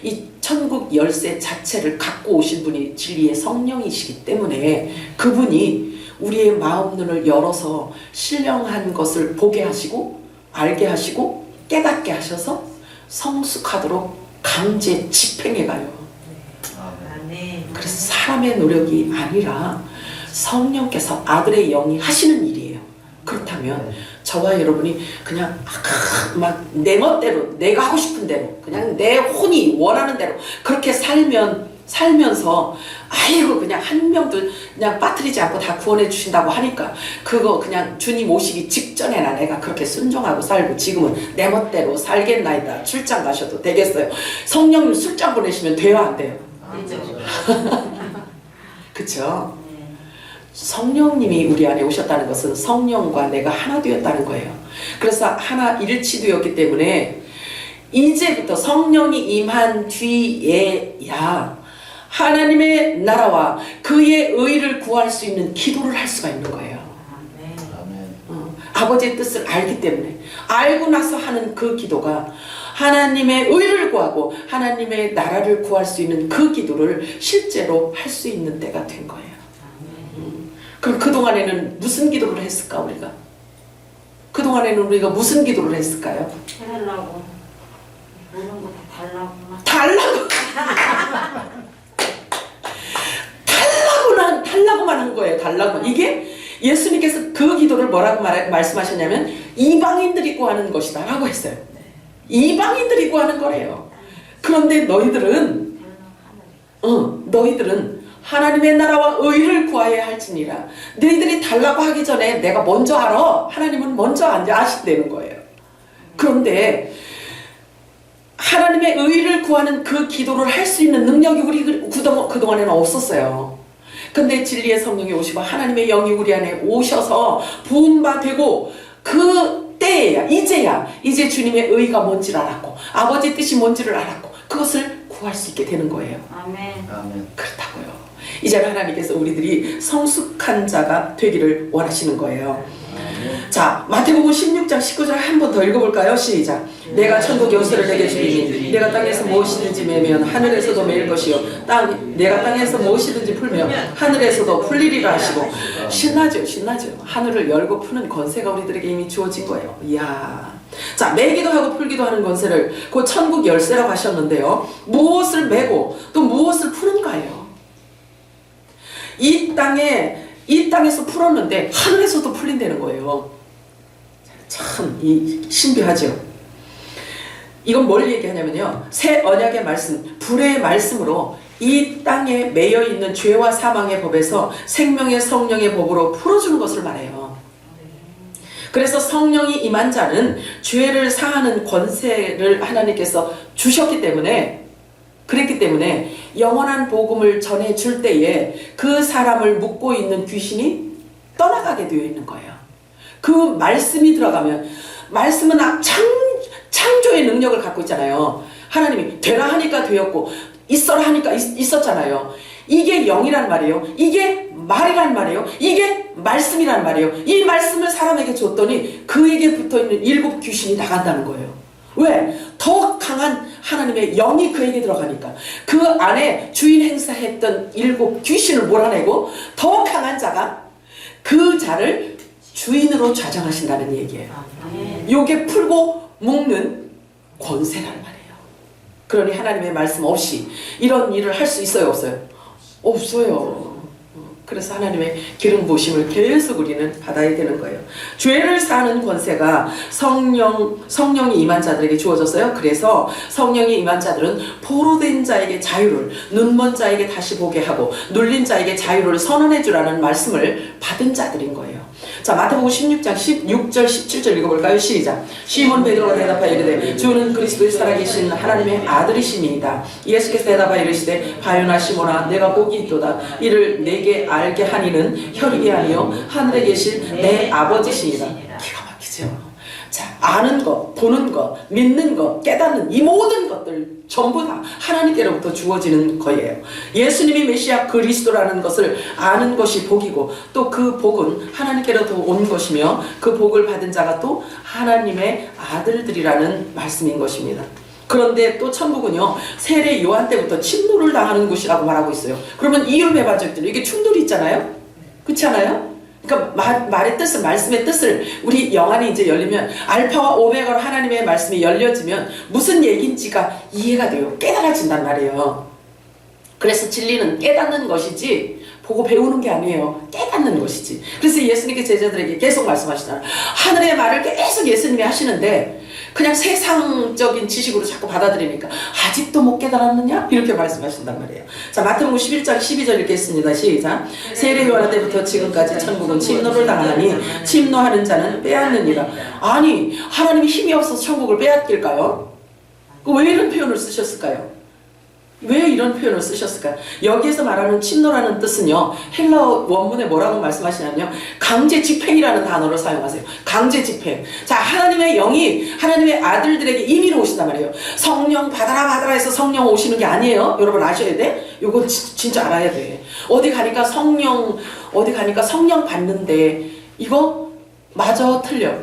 [SPEAKER 1] 이 천국 열쇠 자체를 갖고 오신 분이 진리의 성령이시기 때문에 그분이 우리의 마음 눈을 열어서 신령한 것을 보게 하시고 알게 하시고 깨닫게 하셔서 성숙하도록 강제 집행해가요. 그래서 사람의 노력이 아니라 성령께서 아들의 영이 하시는 일이에요. 그렇다면 저와 여러분이 그냥 막 내 멋대로, 내가 하고 싶은 대로, 그냥 내 혼이 원하는 대로 그렇게 살면서 아이고 그냥 한 명도 그냥 빠뜨리지 않고 다 구원해 주신다고 하니까 그거 그냥 주님 오시기 직전에나 내가 그렇게 순종하고 살고 지금은 내 멋대로 살겠나이다. 출장 가셔도 되겠어요. 성령님 출장 보내시면 돼요, 안 돼요?
[SPEAKER 3] 되죠.
[SPEAKER 1] 그쵸? 성령님이 우리 안에 오셨다는 것은 성령과 내가 하나 되었다는 거예요. 그래서 하나 일치되었기 때문에 이제부터 성령이 임한 뒤에야 하나님의 나라와 그의 의를 구할 수 있는 기도를 할 수가 있는 거예요. 아버지의 뜻을 알기 때문에 알고 나서 하는 그 기도가 하나님의 의를 구하고 하나님의 나라를 구할 수 있는 그 기도를 실제로 할 수 있는 때가 된 거예요. 그럼 그동안에는 무슨 기도를 했을까 우리가? 그동안에는 우리가 무슨 기도를 했을까요?
[SPEAKER 3] 해달라고 모든 거 다 달라고
[SPEAKER 1] 달라고만 한 거예요. 달라고만. 이게 예수님께서 그 기도를 뭐라고 말씀하셨냐면 이방인들이 구하는 것이다 라고 했어요. 이방인들이 구하는 거래요. 그런데 너희들은 하나님의 나라와 의를 구하여야 할지니라. 너희들이 달라고 하기 전에 내가 먼저 알아. 하나님은 먼저 아신다는 거예요. 그런데 하나님의 의를 구하는 그 기도를 할 수 있는 능력이 우리 그동안에는 없었어요. 근데 진리의 성령이 오시고 하나님의 영이 우리 안에 오셔서 부음바 되고 그 때에야 이제 주님의 의가 뭔지를 알았고 아버지의 뜻이 뭔지를 알았고 그것을 구할 수 있게 되는 거예요.
[SPEAKER 3] 아멘.
[SPEAKER 1] 그렇다고요. 이제 하나님께서 우리들이 성숙한 자가 되기를 원하시는 거예요. 자, 마태복음 16장 19절 한 번 더 읽어볼까요? 시작. 내가 천국 역사를 내게 주리니 내가 땅에서 무엇이든지 매면 하늘에서도 매일 것이요 내가 땅에서 무엇이든지 풀면 하늘에서도 풀리리라 하시고. 신나죠. 하늘을 열고 푸는 권세가 우리들에게 이미 주어진 거예요. 이야. 자, 매기도 하고 풀기도 하는 권세를 그 천국 열쇠라고 하셨는데요. 무엇을 매고 또 무엇을 푸는가요? 이 땅에서 풀었는데 하늘에서도 풀린다는 거예요. 참 신비하죠. 이건 뭘 얘기하냐면요. 새 언약의 말씀, 불의 말씀으로 이 땅에 매여 있는 죄와 사망의 법에서 생명의 성령의 법으로 풀어주는 것을 말해요. 그래서 성령이 임한 자는 죄를 사하는 권세를 하나님께서 주셨기 때문에 그랬기 때문에 영원한 복음을 전해줄 때에 그 사람을 묶고 있는 귀신이 떠나가게 되어 있는 거예요. 그 말씀이 들어가면 말씀은 창조의 능력을 갖고 있잖아요. 하나님이 되라 하니까 되었고 있어라 하니까 있었잖아요. 이게 영이란 말이에요. 이게 말이란 말이에요. 이게 말씀이란 말이에요. 이 말씀을 사람에게 줬더니 그에게 붙어있는 7 귀신이 나간다는 거예요. 왜? 더 강한 하나님의 영이 그에게 들어가니까 그 안에 주인 행사했던 7 귀신을 몰아내고 더 강한 자가 그 자를 주인으로 좌정하신다는 얘기예요. 요게 풀고 묶는 권세란 말이에요. 그러니 하나님의 말씀 없이 이런 일을 할 수 있어요? 없어요? 없어요. 그래서 하나님의 기름 부으심을 계속 우리는 받아야 되는 거예요. 죄를 사는 권세가 성령이 임한 자들에게 주어졌어요. 그래서 성령이 임한 자들은 포로된 자에게 자유를, 눈먼 자에게 다시 보게 하고 눌린 자에게 자유를 선언해 주라는 말씀을 받은 자들인 거예요. 자, 마태복음 16장 16절 17절 읽어볼까요? 시작. 시몬 베드로가 대답하여 이르되 주는 그리스도의 살아계신 하나님의 아들이시니이다. 예수께서 대답하여 이르시되 바요나 시몬아 내가 복이 있도다. 이를 내게 알게 하니는 혈육이 아니요 하늘에 계신 내 아버지시니라. 기가 막히죠. 자, 아는 것, 보는 것, 믿는 것, 깨닫는 이 모든 것들 전부 다 하나님께로부터 주어지는 거예요. 예수님이 메시아 그리스도라는 것을 아는 것이 복이고 또 그 복은 하나님께로부터 온 것이며 그 복을 받은 자가 또 하나님의 아들들이라는 말씀인 것입니다. 그런데 또 천국은요 세례 요한 때부터 침노를 당하는 곳이라고 말하고 있어요. 그러면 이율배반적들 이게 충돌이 있잖아요. 그렇지 않아요? 그러니까 말의 뜻을, 말씀의 뜻을 우리 영안이 이제 열리면 알파와 오메가로 하나님의 말씀이 열려지면 무슨 얘기인지가 이해가 돼요. 깨달아진단 말이에요. 그래서 진리는 깨닫는 것이지 보고 배우는 게 아니에요. 깨닫는 것이지. 그래서 예수님께 제자들에게 계속 말씀하시잖아요. 하늘의 말을 계속 예수님이 하시는데 그냥 세상적인 지식으로 자꾸 받아들이니까 아직도 못 깨달았느냐? 이렇게 말씀하신단 말이에요. 자, 마태복음 11장 12절 읽겠습니다. 시작. 세례 요한 때부터 지금까지 천국은 침노를 당하니 침노하는 자는 빼앗느니라. 아니 하나님이 힘이 없어서 천국을 빼앗길까요? 왜 이런 표현을 쓰셨을까요? 왜 이런 표현을 쓰셨을까요? 여기에서 말하는 침노라는 뜻은요, 헬라어 원문에 뭐라고 말씀하시냐면요, 강제 집행이라는 단어를 사용하세요. 강제 집행. 자, 하나님의 영이 하나님의 아들들에게 임의로 오신단 말이에요. 성령 받아라 받아라 해서 성령 오시는 게 아니에요. 여러분 아셔야 돼. 요거 진짜 알아야 돼. 어디 가니까 성령 받는데 이거 맞아 틀려.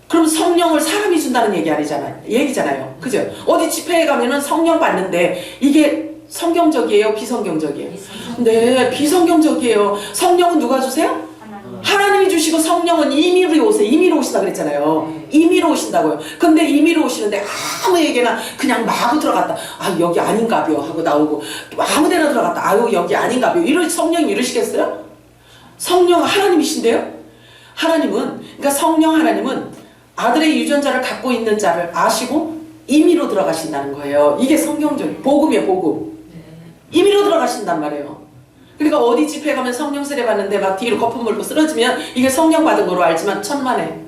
[SPEAKER 1] 그럼 성령을 사람이 준다는 얘기잖아요. 그죠? 어디 집회에 가면은 성령 받는데 이게 성경적이에요? 비성경적이에요? 네, 비성경적이에요. 성령은 누가 주세요? 하나님이 주시고 성령은 임의로 오세요. 임의로 오신다 그랬잖아요. 임의로 오신다고요. 근데 임의로 오시는데 아무에게나 그냥 마구 들어갔다. 아, 여기 아닌가벼 하고 나오고 아무데나 들어갔다. 아유, 여기 아닌가벼. 성령이 이러시겠어요? 성령은 하나님이신데요? 그러니까 성령 하나님은 아들의 유전자를 갖고 있는 자를 아시고 임의로 들어가신다는 거예요. 이게 성경적 복음이에요, 복음. 임의로 들어가신단 말이에요. 그러니까 어디 집회 가면 성령 세례 받는데 막 뒤로 거품 물고 쓰러지면 이게 성령 받은 거로 알지만 천만에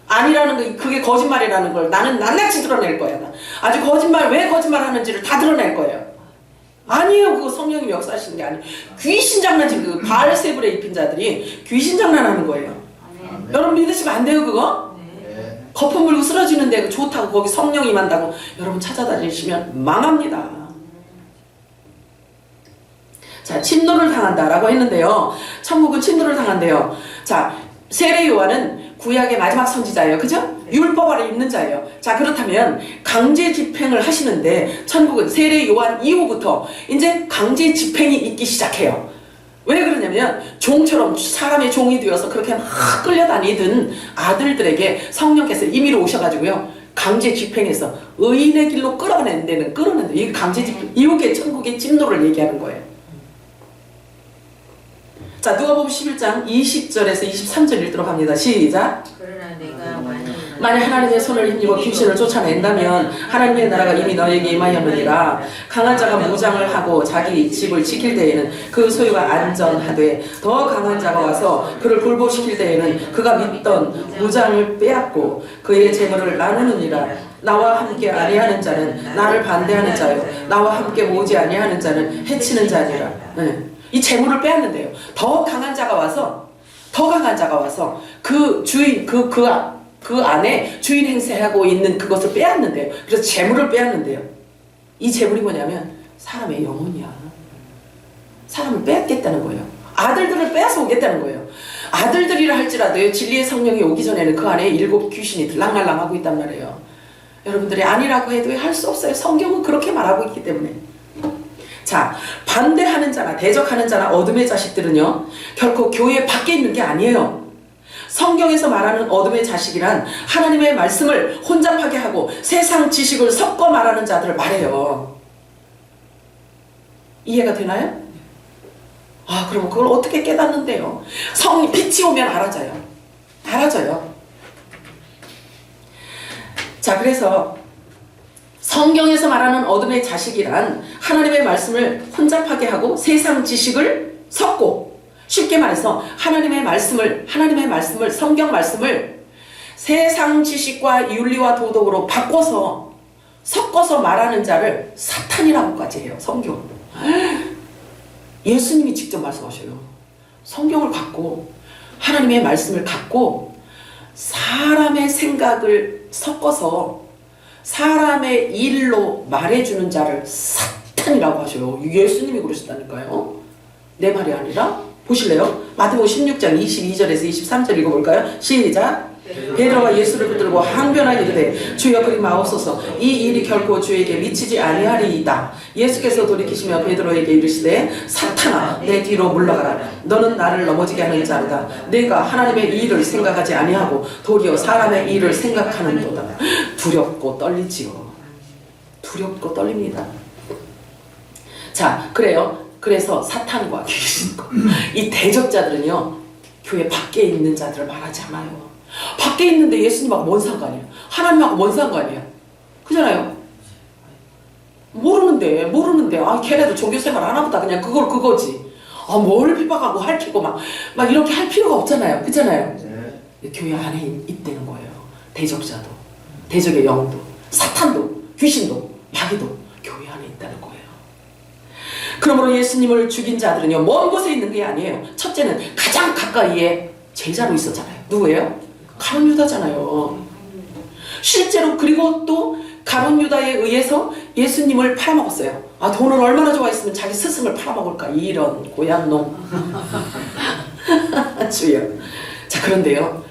[SPEAKER 1] 아니라는 거, 그게 거짓말이라는 걸 나는 낱낱이 드러낼 거야. 아주 왜 거짓말 하는지를 다 드러낼 거예요. 아니에요. 그거 성령이 역사하시는 게 아니에요. 귀신 장난치는 그 바알세불에 입힌 자들이 귀신 장난하는 거예요. 여러분 믿으시면 안 돼요, 그거? 거품 물고 쓰러지는데 좋다고 거기 성령이 임한다고 여러분 찾아다니시면 망합니다. 자, 침노를 당한다라고 했는데요. 천국은 침노를 당한대요. 자, 세례 요한은 구약의 마지막 선지자예요. 그죠? 율법 아래 있는 자예요. 자, 그렇다면 강제 집행을 하시는데 천국은 세례 요한 이후부터 이제 강제 집행이 있기 시작해요. 왜 그러냐면 종처럼 사람의 종이 되어서 그렇게 막 끌려다니던 아들들에게 성령께서 임의로 오셔가지고요, 강제 집행해서 의인의 길로 끌어낸다. 이 강제 집행, 이후에 천국의 침노를 얘기하는 거예요. 자, 누가복음 11장 20절에서 23절 읽도록 합니다. 시작.
[SPEAKER 3] 그러나 내가
[SPEAKER 1] 만약 하나님의 손을 힘입어 귀신을 쫓아낸다면 하나님의 나라가 이미 너에게 임하였느니라. 강한 자가 무장을 하고 자기 집을 지킬 때에는 그 소유가 안전하되 더 강한 자가 와서 그를 굴복시킬 때에는 그가 믿던 무장을 빼앗고 그의 재물을 나누느니라. 나와 함께 아니하는 자는 나를 반대하는 자요, 나와 함께 모지 아니하는 자는 해치는 자니라. 이 재물을 빼앗는데요. 더 강한 자가 와서 그 주인 그 안에 주인 행세하고 있는 그것을 빼앗는데요. 그래서 재물을 빼앗는데요. 이 재물이 뭐냐면 사람의 영혼이야. 사람을 빼앗겠다는 거예요. 아들들을 빼앗아 오겠다는 거예요. 아들들이라 할지라도요, 진리의 성령이 오기 전에는 그 안에 7 귀신이 들락날락하고 있단 말이에요. 여러분들이 아니라고 해도 할 수 없어요. 성경은 그렇게 말하고 있기 때문에. 자, 반대하는 자나 대적하는 자나 어둠의 자식들은요, 결코 교회 밖에 있는 게 아니에요. 성경에서 말하는 어둠의 자식이란 하나님의 말씀을 혼잡하게 하고 세상 지식을 섞어 말하는 자들을 말해요. 이해가 되나요? 아, 그럼 그걸 어떻게 깨닫는데요? 빛이 오면 알아져요. 자, 그래서 성경에서 말하는 어둠의 자식이란 하나님의 말씀을 혼잡하게 하고 세상 지식을 섞고, 쉽게 말해서 하나님의 말씀을 성경 말씀을 세상 지식과 윤리와 도덕으로 바꿔서 섞어서 말하는 자를 사탄이라고까지 해요. 성경. 예수님이 직접 말씀하셔요. 성경을 갖고 하나님의 말씀을 갖고 사람의 생각을 섞어서 사람의 일로 말해주는 자를 사탄이라고 하셔요. 예수님이 그러신다니까요. 내 말이 아니라. 보실래요? 마태복음 16장 22절에서 23절 읽어볼까요? 시작. 베드로가 예수를 붙들고 항변하게 이르되 주여 그리 마옵소서, 이 일이 결코 주에게 미치지 아니하리이다. 예수께서 돌이키시며 베드로에게 이르시되 사탄아, 내 뒤로 물러가라. 너는 나를 넘어지게 하는 자로다. 내가 하나님의 일을 생각하지 아니하고 도리어 사람의 일을 생각하는도다. 두렵고 떨리지요. 두렵고 떨립니다. 자, 그래서 사탄과 귀신과 이 대적자들은요, 교회 밖에 있는 자들을 말하지 않아요. 밖에 있는데 예수님하고 뭔 상관이에요? 하나님하고 뭔 상관이에요? 그잖아요. 모르는데 아, 걔네도 종교생활 하나보다 그냥 그거지. 아, 뭘 핍박하고 핥히고 막 이렇게 할 필요가 없잖아요. 그잖아요. 교회 안에 있다는 거예요. 대적자도, 대적의 영도, 사탄도, 귀신도, 마귀도 교회 안에 있다는 거예요. 그러므로 예수님을 죽인 자들은요, 먼 곳에 있는 게 아니에요. 첫째는 가장 가까이에 제자로 있었잖아요. 누구예요? 가룟 유다잖아요. 실제로. 그리고 또 가룟 유다에 의해서 예수님을 팔아먹었어요. 아, 돈을 얼마나 좋아했으면 자기 스승을 팔아먹을까, 이런 고얀놈. 주여. 자, 그런데요,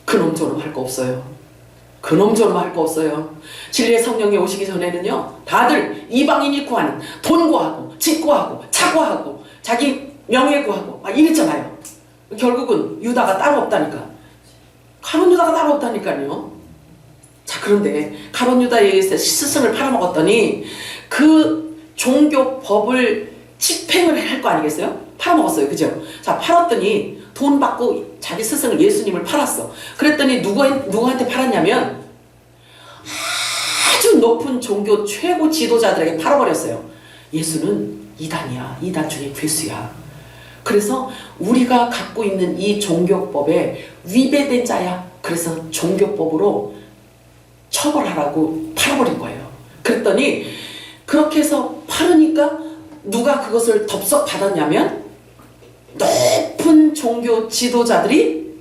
[SPEAKER 1] 그놈 저놈 할 거 없어요. 그놈 저놈 할 거 없어요. 진리의 성령이 오시기 전에는요, 다들 이방인이 구하는 돈 구하고 집 구하고 차 구하고 자기 명예 구하고 막 이랬잖아요. 결국은 유다가 따로 없다니까. 가룟 유다가 따로 없다니까요. 자, 그런데 가룟 유다에 의해서 스승을 팔아먹었더니 그 종교법을 집행을 할 거 아니겠어요? 팔아먹었어요. 그죠? 자, 팔았더니 돈 받고 자기 스승을, 예수님을 팔았어. 그랬더니 누구한테 팔았냐면 아주 높은 종교 최고 지도자들에게 팔아버렸어요. 예수는 이단이야. 이단 중에 괴수야. 그래서 우리가 갖고 있는 이 종교법에 위배된 자야. 그래서 종교법으로 처벌하라고 팔아버린 거예요. 그랬더니 그렇게 해서 팔으니까 누가 그것을 덥석 받았냐면 높은 종교 지도자들이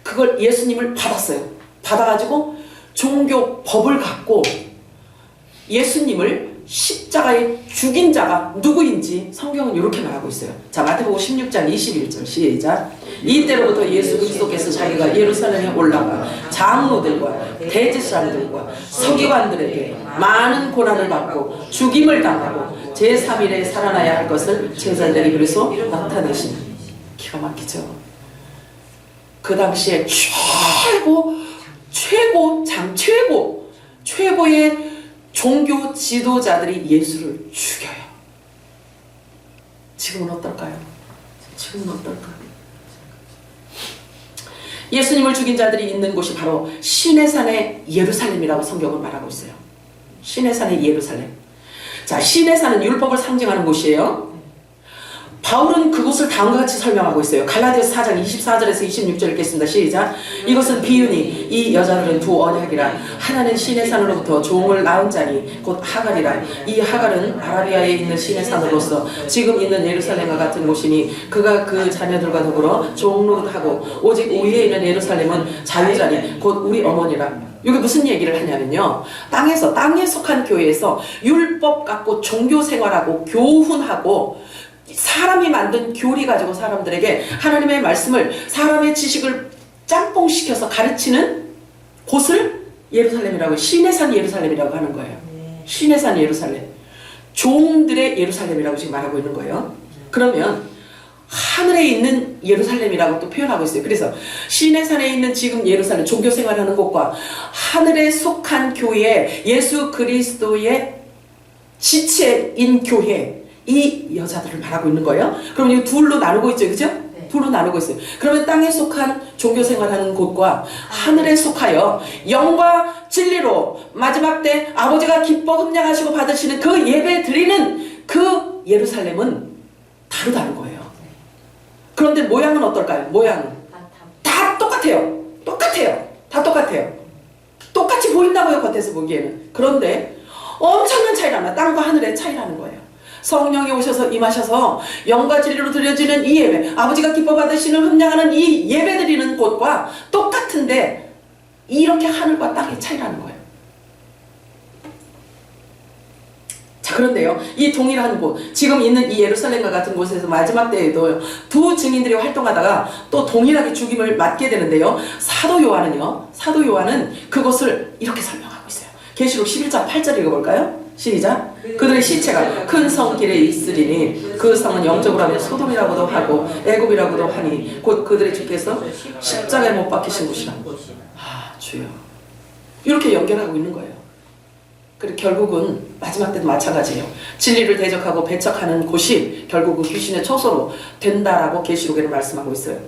[SPEAKER 1] 그걸, 예수님을 받았어요. 받아가지고 종교법을 갖고 예수님을 십자가에 죽인 자가 누구인지 성경은 이렇게 말하고 있어요. 자, 마태복음 16장 21절 시작. 이때로부터 예수 그리스도께서 자기가 예루살렘에 올라가 장로들과 대제사장들과 서기관들에게 많은 고난을 받고 죽임을 당하고 제3일에 살아나야 할 것을 제자들에게 그래서 나타내신. 기가 막히죠. 그 당시에 최고의 종교 지도자들이 예수를 죽여요. 지금은 어떨까요? 지금은 어떨까요? 예수님을 죽인 자들이 있는 곳이 바로 신의 산의 예루살렘이라고 성경은 말하고 있어요. 신의 산의 예루살렘. 자, 신의 산은 율법을 상징하는 곳이에요. 바울은 그곳을 다음과 같이 설명하고 있어요. 갈라디아서 4장 24절에서 26절 읽겠습니다. 시작. 이것은 비유니 이 여자들은 두 언약이라. 하나는 신의 산으로부터 종을 낳은 자니 곧 하갈이라. 이 하갈은 아라비아에 있는 신의 산으로서 지금 있는 예루살렘과 같은 곳이니 그가 그 자녀들과 더불어 종노릇하고 오직 위에 있는 예루살렘은 자유자니 곧 우리 어머니라. 이게 무슨 얘기를 하냐면요, 땅에 속한 교회에서 율법 갖고 종교 생활하고 교훈하고 사람이 만든 교리 가지고 사람들에게 하나님의 말씀을, 사람의 지식을 짬뽕시켜서 가르치는 곳을 예루살렘이라고, 신의 산 예루살렘이라고 하는 거예요. 신의 산 예루살렘, 종들의 예루살렘이라고 지금 말하고 있는 거예요. 그러면 하늘에 있는 예루살렘이라고 또 표현하고 있어요. 그래서 신의 산에 있는 지금 예루살렘, 종교 생활하는 곳과 하늘에 속한 교회, 예수 그리스도의 지체인 교회, 이 여자들을 말하고 있는 거예요. 그럼 이 둘로 나누고 있죠, 그죠? 네. 둘로 나누고 있어요. 그러면 땅에 속한 종교 생활하는 곳과 하늘에 속하여 영과 진리로 마지막 때 아버지가 기뻐 흠량하시고 받으시는 그 예배 드리는 그 예루살렘은 다르다는 거예요. 그런데 모양은 어떨까요? 모양은 다 똑같아요. 다 똑같아요. 똑같이 보인다고요, 겉에서 보기에는. 그런데 엄청난 차이라면 땅과 하늘의 차이라는 거예요. 성령이 오셔서 임하셔서 영과 진리로 드려지는 이 예배, 아버지가 기뻐 받으시는 흠량하는 이 예배 드리는 곳과 똑같은데 이렇게 하늘과 땅의 차이라는 거예요. 자, 그런데요, 이 동일한 곳, 지금 있는 이 예루살렘과 같은 곳에서 마지막 때에도 두 증인들이 활동하다가 또 동일하게 죽임을 맞게 되는데요, 사도 요한은 그것을 이렇게 설명하고 있어요. 계시록 11장 8절 읽어볼까요? 시작. 그들의 시체가 큰 성 길에 있으리니 그 성은 영적으로 하면 소돔이라고도 하고 애굽이라고도 하니 곧 그들의 주께서 십자가에 못 박히신 곳이라. 아, 주여. 이렇게 연결하고 있는 거예요. 그리고 결국은 마지막 때도 마찬가지예요. 진리를 대적하고 배척하는 곳이 결국은 귀신의 처소로 된다라고 계시록에는 말씀하고 있어요.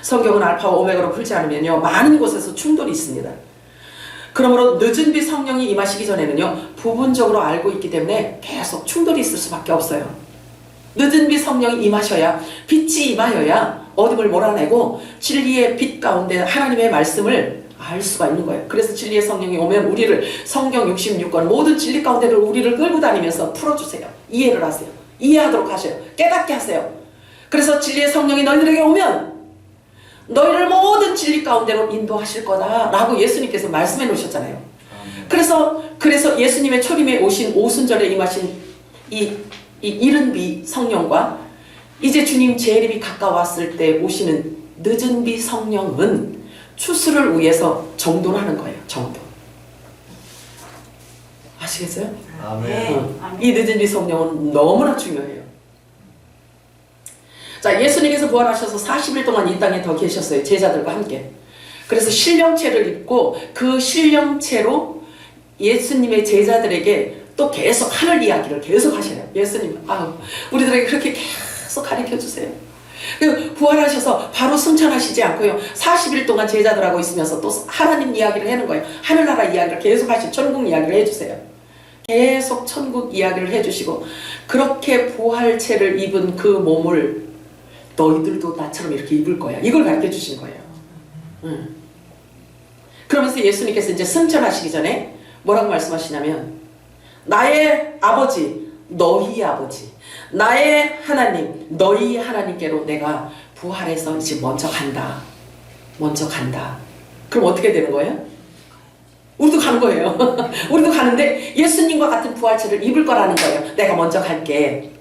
[SPEAKER 1] 성경은 알파와 오메가로 풀지 않으면요, 많은 곳에서 충돌이 있습니다. 그러므로 늦은 빛 성령이 임하시기 전에는요, 부분적으로 알고 있기 때문에 계속 충돌이 있을 수밖에 없어요. 늦은 빛 성령이 임하셔야, 빛이 임하여야 어둠을 몰아내고 진리의 빛 가운데 하나님의 말씀을 알 수가 있는 거예요. 그래서 진리의 성령이 오면 우리를 성경 66권 모든 진리 가운데를 우리를 끌고 다니면서 풀어주세요. 이해를 하세요. 이해하도록 하세요. 깨닫게 하세요. 그래서 진리의 성령이 너희들에게 오면 너희를 모든 진리 가운데로 인도하실 거다 라고 예수님께서 말씀해 놓으셨잖아요. 그래서 예수님의 초림에 오신 오순절에 임하신 이 이른 비 성령과 이제 주님 재림이 가까웠을 때 오시는 늦은 비 성령은 추수를 위해서 정돈하는 거예요. 정돈. 아시겠어요?
[SPEAKER 2] 아멘.
[SPEAKER 1] 이 늦은 비 성령은 너무나 중요해요. 자, 예수님께서 부활하셔서 40일 동안 이 땅에 더 계셨어요. 제자들과 함께. 그래서 신령체를 입고 그 신령체로 예수님의 제자들에게 또 계속 하늘 이야기를 계속 하셔요. 예수님, 우리들에게 그렇게 계속 가르쳐 주세요. 부활하셔서 바로 승천하시지 않고요. 40일 동안 제자들하고 있으면서 또 하나님 이야기를 하는 거예요. 하늘나라 이야기를 계속 하시고 천국 이야기를 해주세요. 계속 천국 이야기를 해주시고 그렇게 부활체를 입은 그 몸을 너희들도 나처럼 이렇게 입을 거야. 이걸 가르쳐 주신 거예요. 그러면서 예수님께서 이제 승천하시기 전에 뭐라고 말씀하시냐면 나의 아버지, 너희 아버지, 나의 하나님, 너희 하나님께로 내가 부활해서 이제 먼저 간다. 먼저 간다. 그럼 어떻게 되는 거예요? 우리도 가는 거예요. 우리도 가는데 예수님과 같은 부활체를 입을 거라는 거예요. 내가 먼저 갈게.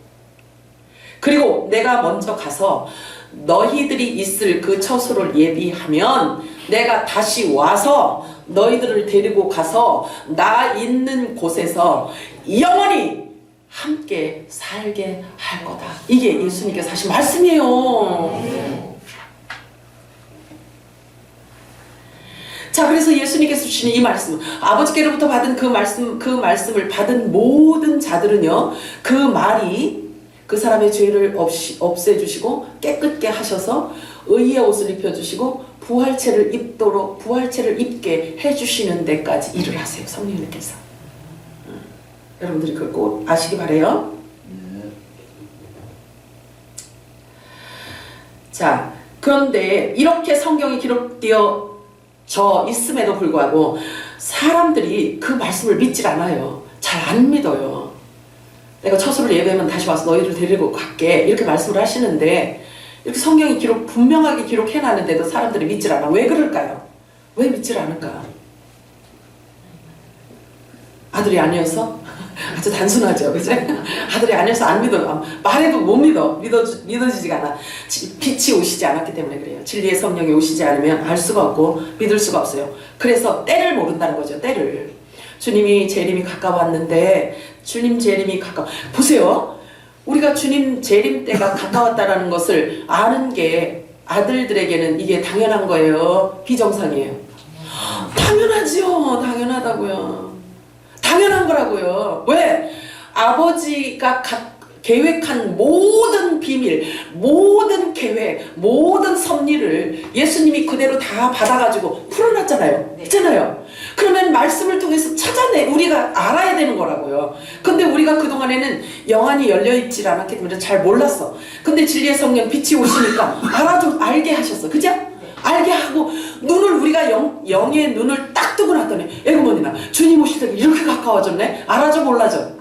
[SPEAKER 1] 그리고 내가 먼저 가서 너희들이 있을 그 처소를 예비하면 내가 다시 와서 너희들을 데리고 가서 나 있는 곳에서 영원히 함께 살게 할 거다. 이게 예수님께서 하신 말씀이에요. 자, 그래서 예수님께서 주시는 이 말씀, 아버지께로부터 받은 그 말씀을 받은 모든 자들은요, 그 말이 그 사람의 죄를 없애주시고 깨끗게 하셔서 의의 옷을 입혀주시고 부활체를 입게 해주시는 데까지 일을 하세요. 성령님께서. 여러분들이 그걸 꼭 아시기 바래요. 자, 그런데 이렇게 성경이 기록되어져 있음에도 불구하고 사람들이 그 말씀을 믿질 않아요. 잘 안 믿어요. 내가 처소를 예배하면 다시 와서 너희를 데리고 갈게 이렇게 말씀을 하시는데 이렇게 성경이 분명하게 기록해놨는데도 사람들이 믿질 않아. 왜 그럴까요? 왜 믿질 않을까? 아들이 아니어서? 아주 단순하죠, 그죠? 아들이 아니어서 안 믿어. 말해도 못 믿어지지가 않아. 빛이 오시지 않았기 때문에 그래요. 진리의 성령이 오시지 않으면 알 수가 없고 믿을 수가 없어요. 그래서 때를 모른다는 거죠, 때를. 주님이 재림이 가까웠는데 주님 재림이 보세요. 우리가 주님 재림 때가 가까웠다라는 것을 아는 게 아들들에게는 이게 당연한 거예요? 비정상이에요? 당연하지요. 당연하다고요. 당연한 거라고요. 왜? 아버지가 계획한 모든 비밀, 모든 계획, 모든 섭리를 예수님이 그대로 다 받아가지고 풀어놨잖아요. 있잖아요. 그러면 말씀을 통해서 우리가 알아야 되는 거라고요. 근데 우리가 그동안에는 영안이 열려있질 않았기 때문에 잘 몰랐어. 근데 진리의 성령 빛이 오시니까 알게 하셨어. 그죠? 알게 하고 우리가 영의 눈을 딱 뜨고 났더니 에그머니나 주님 오실 때가 이렇게 가까워졌네? 알아져 몰라져?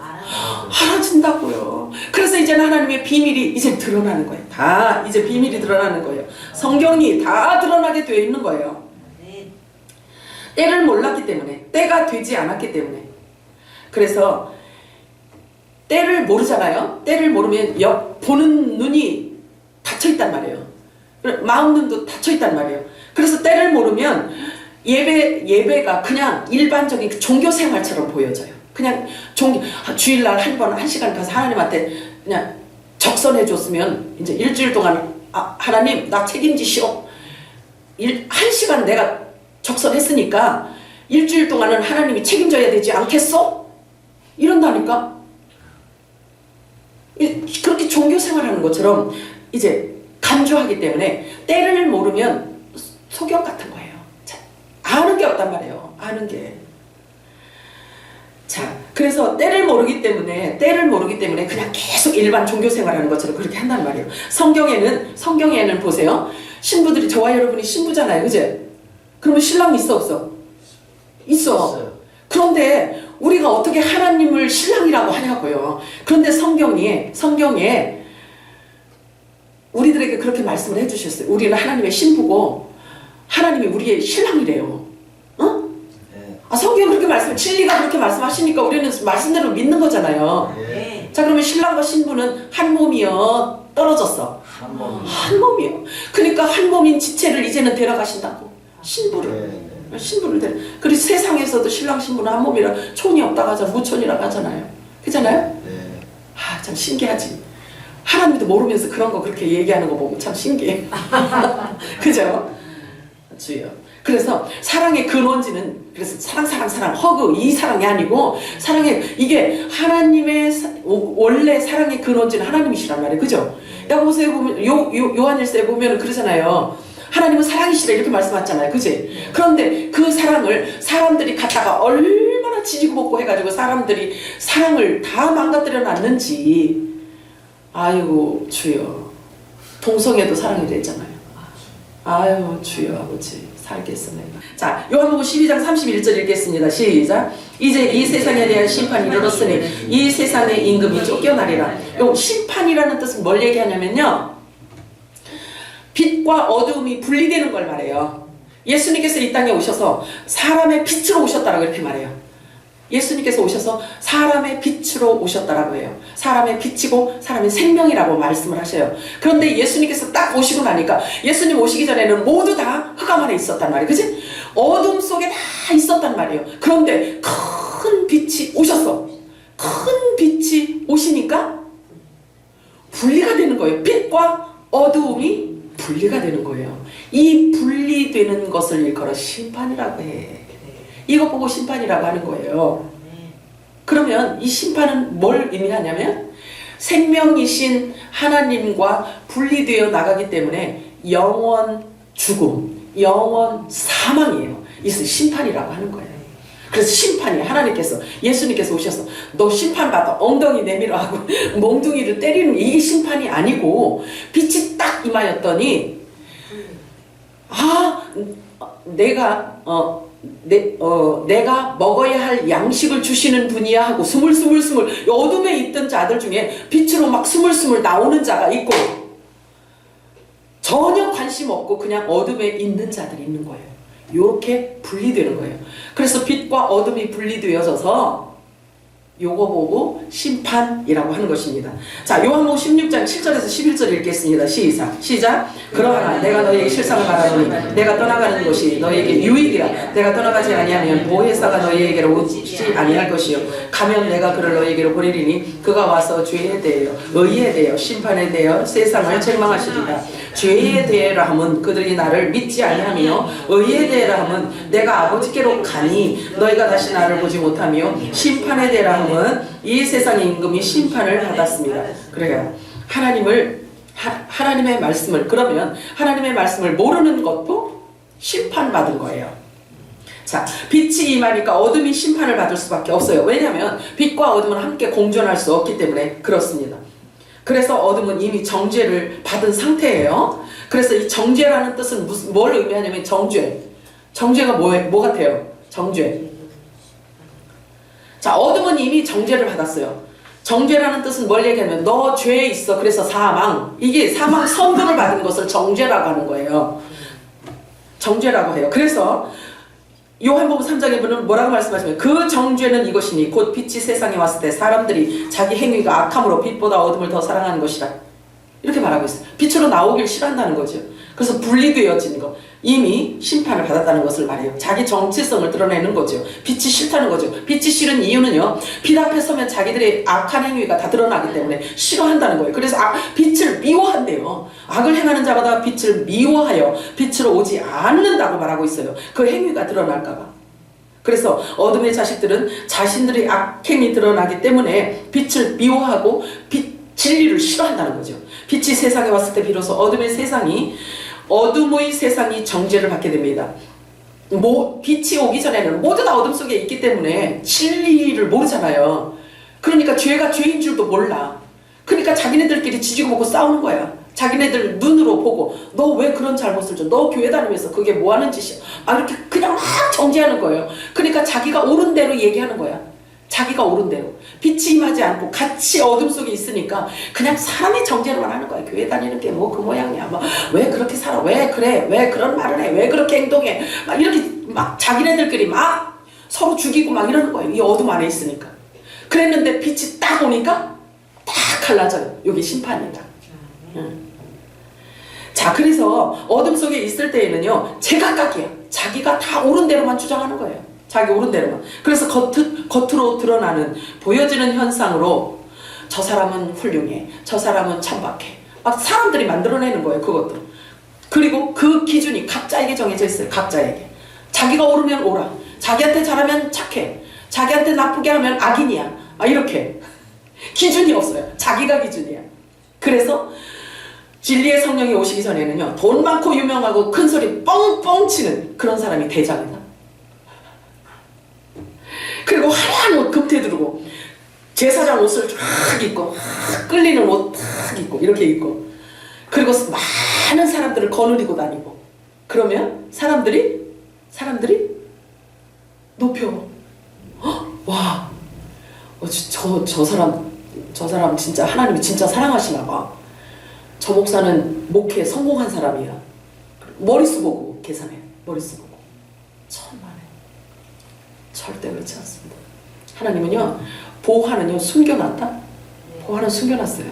[SPEAKER 1] 알아진다고요. 그래서 이제는 하나님의 비밀이 이제 드러나는 거예요. 다 이제 비밀이 드러나는 거예요. 성경이 다 드러나게 되어 있는 거예요. 때를 몰랐기 때문에, 때가 되지 않았기 때문에. 그래서 때를 모르잖아요. 때를 모르면 보는 눈이 닫혀있단 말이에요. 마음 눈도 닫혀있단 말이에요. 그래서 때를 모르면 예배가 그냥 일반적인 종교 생활처럼 보여져요. 그냥 주일날 한 시간 가서 하나님한테 그냥 적선해 줬으면 이제 일주일 동안 하나님 나 책임지시오. 한 시간 내가 적선했으니까 일주일 동안은 하나님이 책임져야 되지 않겠어? 이런다니까. 그렇게 종교 생활하는 것처럼 이제 간주하기 때문에 때를 모르면 소경 같은 거예요. 아는 게 없단 말이에요. 아는 게. 자, 그래서 때를 모르기 때문에 그냥 계속 일반 종교 생활하는 것처럼 그렇게 한단 말이에요. 성경에는 보세요. 신부들이, 저와 여러분이 신부잖아요. 그죠? 그러면 신랑 있어 없어? 있어. 그런데 우리가 어떻게 하나님을 신랑이라고 하냐고요. 그런데 성경에 우리들에게 그렇게 말씀을 해주셨어요. 우리는 하나님의 신부고 하나님이 우리의 신랑이래요. 어?
[SPEAKER 2] 네.
[SPEAKER 1] 성경이 그렇게 진리가 그렇게 말씀하시니까 우리는 말씀대로 믿는 거잖아요.
[SPEAKER 3] 네.
[SPEAKER 1] 자, 그러면 신랑과 신부는 한 몸이요, 떨어졌어.
[SPEAKER 2] 한 번.
[SPEAKER 1] 한 몸이요. 그러니까 한 몸인 지체를 이제는 데려가신다고. 신부를.
[SPEAKER 2] 네.
[SPEAKER 1] 신부를 데려. 그리고 세상에서도 신랑 신부는 한 몸이라 촌이 없다고 하잖아. 무촌이라고 하잖아요. 그잖아요?
[SPEAKER 2] 네.
[SPEAKER 1] 참 신기하지. 하나님도 모르면서 그런 거 그렇게 얘기하는 거 보고 참 신기해. 그죠? 주여. 그래서 사랑의 근원지는 그래서 사랑 허그 이 사랑이 아니고 이게 하나님의 원래 사랑의 근원지는 하나님이시란 말이에요. 그죠? 야고보서에 보면 요한일서에 보면 그러잖아요. 하나님은 사랑이시다 이렇게 말씀하셨잖아요. 그지? 그런데 그 사랑을 사람들이 갖다가 얼마나 지지고 볶고 해가지고 사람들이 사랑을 다 망가뜨려 놨는지. 아이고 주여. 동성애도 사랑이 됐잖아요. 아유 주여 아버지 살겠어 내가. 자, 요한복음 12장 31절 읽겠습니다. 시작. 이제 이 세상에 대한 심판이 이르렀으니 이 세상의 임금이 쫓겨나리라. 요 심판이라는 뜻은 뭘 얘기하냐면요, 빛과 어두움이 분리되는 걸 말해요. 예수님께서 이 땅에 오셔서 사람의 빛으로 오셨다라고 이렇게 말해요. 예수님께서 오셔서 사람의 빛으로 오셨다라고 해요. 사람의 빛이고 사람의 생명이라고 말씀을 하셔요. 그런데 예수님께서 딱 오시고 나니까 예수님 오시기 전에는 모두 다 흑암 안에 있었단 말이에요. 그치? 어둠 속에 다 있었단 말이에요. 그런데 큰 빛이 오셨어. 큰 빛이 오시니까 분리가 되는 거예요. 빛과 어두움이 분리가 되는 거예요. 이 분리되는 것을 일컬어 심판이라고 해. 이거 보고 심판이라고 하는 거예요. 그러면 이 심판은 뭘 의미하냐면 생명이신 하나님과 분리되어 나가기 때문에 영원 죽음, 영원 사망이에요. 이것을 심판이라고 하는 거예요. 그래서 심판이 하나님께서 예수님께서 오셔서 너 심판받아 엉덩이 내밀어 하고 몽둥이를 때리는 이게 심판이 아니고 빛이 딱 임하였더니 내가 먹어야 할 양식을 주시는 분이야 하고 스물스물 어둠에 있던 자들 중에 빛으로 막 스물스물 나오는 자가 있고 전혀 관심 없고 그냥 어둠에 있는 자들이 있는 거예요. 이렇게 분리되는 거예요. 그래서 빛과 어둠이 분리되어져서 요거 보고 심판이라고 하는 것입니다. 자, 요한복음 16장 7절에서 11절 읽겠습니다. 시작. 그러나 내가 너희에게 실상을 말하노니 내가 떠나가는 것이 너희에게 유익이라. 내가 떠나가지 아니하면 보혜사가 너희에게로 오지 아니할 것이요 가면 내가 그를 너희에게로 보내리니 그가 와서 죄에 대하여 의에 대하여 심판에 대하여 세상을 책망하시리라. 죄에 대하여라 하면 그들이 나를 믿지 아니하며 의에 대하여라 하면 내가 아버지께로 가니 너희가 다시 나를 보지 못하며 심판에 대하여라 하면 이 세상의 임금이 심판을 받았습니다. 그래요. 하나님의 말씀을 그러면 하나님의 말씀을 모르는 것도 심판받은 거예요. 자, 빛이 임하니까 어둠이 심판을 받을 수밖에 없어요. 왜냐하면 빛과 어둠은 함께 공존할 수 없기 때문에 그렇습니다. 그래서 어둠은 이미 정죄를 받은 상태예요. 그래서 이 정죄라는 뜻은 뭘 의미하냐면 정죄가 뭐 같아요? 정죄. 자, 어둠은 이미 정죄를 받았어요. 정죄라는 뜻은 뭘 얘기하면 너 죄에 있어. 그래서 사망. 이게 사망 선고를 받은 것을 정죄라고 하는 거예요. 정죄라고 해요. 그래서 요한복음 3장에 보면 뭐라고 말씀하시면 그 정죄는 이것이니 곧 빛이 세상에 왔을 때 사람들이 자기 행위가 악함으로 빛보다 어둠을 더 사랑하는 것이라. 이렇게 말하고 있어요. 빛으로 나오길 싫어한다는 거죠. 그래서 분리되어지는 거. 이미 심판을 받았다는 것을 말해요. 자기 정체성을 드러내는 거죠. 빛이 싫다는 거죠. 빛이 싫은 이유는요, 빛 앞에 서면 자기들의 악한 행위가 다 드러나기 때문에 싫어한다는 거예요. 그래서 빛을 미워한대요. 악을 행하는 자마다 빛을 미워하여 빛으로 오지 않는다고 말하고 있어요. 그 행위가 드러날까봐. 그래서 어둠의 자식들은 자신들의 악행이 드러나기 때문에 빛을 미워하고 진리를 싫어한다는 거죠. 빛이 세상에 왔을 때 비로소 어둠의 세상이 정죄를 받게 됩니다. 빛이 오기 전에는 모두 다 어둠 속에 있기 때문에 진리를 모르잖아요. 그러니까 죄가 죄인 줄도 몰라. 그러니까 자기네들끼리 지지고 먹고 싸우는 거야. 자기네들 눈으로 보고 너 왜 그런 잘못을 줘? 너 교회 다니면서 그게 뭐 하는 짓이야? 이렇게 그냥 막 정죄하는 거예요. 그러니까 자기가 옳은 대로 얘기하는 거야. 자기가 옳은 대로. 빛이 임하지 않고 같이 어둠 속에 있으니까 그냥 사람이 정죄를만 하는 거야. 교회 다니는 게 뭐 그 모양이야. 뭐 왜 그렇게 살아? 왜 그래? 왜 그런 말을 해? 왜 그렇게 행동해? 막 이렇게 막 자기네들끼리 막 서로 죽이고 막 이러는 거예요. 이 어둠 안에 있으니까. 그랬는데 빛이 딱 오니까 딱 갈라져요. 여기 심판이다. 자, 그래서 어둠 속에 있을 때에는요, 제각각이야. 자기가 다 옳은 대로만 주장하는 거예요. 자기 옳은 대로만. 그래서 겉으로 드러나는, 보여지는 현상으로 저 사람은 훌륭해. 저 사람은 천박해. 막 사람들이 만들어내는 거예요, 그것도. 그리고 그 기준이 각자에게 정해져 있어요, 각자에게. 자기가 옳으면 옳아. 자기한테 잘하면 착해. 자기한테 나쁘게 하면 악인이야. 이렇게. 기준이 없어요. 자기가 기준이야. 그래서 진리의 성령이 오시기 전에는요, 돈 많고 유명하고 큰 소리 뻥뻥 치는 그런 사람이 대장이다. 그리고 화려한 옷 금태 두르고 제사장 옷을 쫙 입고 끌리는 옷 탁 입고 이렇게 입고, 그리고 많은 사람들을 거느리고 다니고, 그러면 사람들이 높여. 와, 저 사람 진짜 하나님이 진짜 사랑하시나 봐. 저 목사는 목회에 성공한 사람이야. 머리 쓰고 계산해. 머리 쓰고. 천만에. 절대 그렇지 않습니다. 하나님은요, 보화는요, 숨겨놨다? 보화는 숨겨놨어요.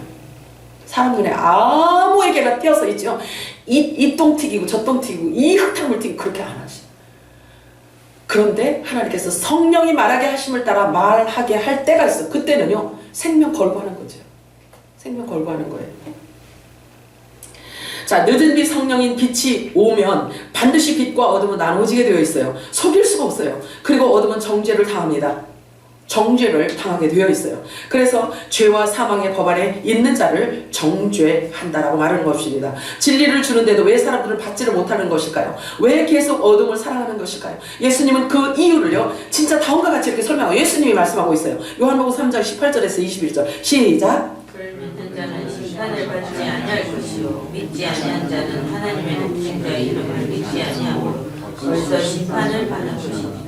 [SPEAKER 1] 사람 눈에 아무에게나 띄어서 있죠. 이 똥 튀기고 저 똥 튀기고 이 흙탕물 튀기고 그렇게 안 하시. 그런데 하나님께서 성령이 말하게 하심을 따라 말하게 할 때가 있어. 그때는요, 생명 걸고 하는 거죠. 생명 걸고 하는 거예요. 자, 늦은 빛 성령인 빛이 오면 반드시 빛과 어둠은 나눠지게 되어 있어요. 속일 수가 없어요. 그리고 어둠은 정죄를 당합니다. 정죄를 당하게 되어 있어요. 그래서 죄와 사망의 법 아래 있는 자를 정죄한다라고 말하는 것입니다. 진리를 주는데도 왜 사람들은 받지를 못하는 것일까요? 왜 계속 어둠을 사랑하는 것일까요? 예수님은 그 이유를요, 진짜 다음과 같이 이렇게 설명하고 예수님이 말씀하고 있어요. 요한복음 3장 18절에서 21절 시작.
[SPEAKER 3] 그를 믿는 자는 심판을 받지 아니할 것이요 믿지 아니한 자는 하나님의 독생 자의 이름을 믿지 아니하고 벌써 심판을 받은 것입니다.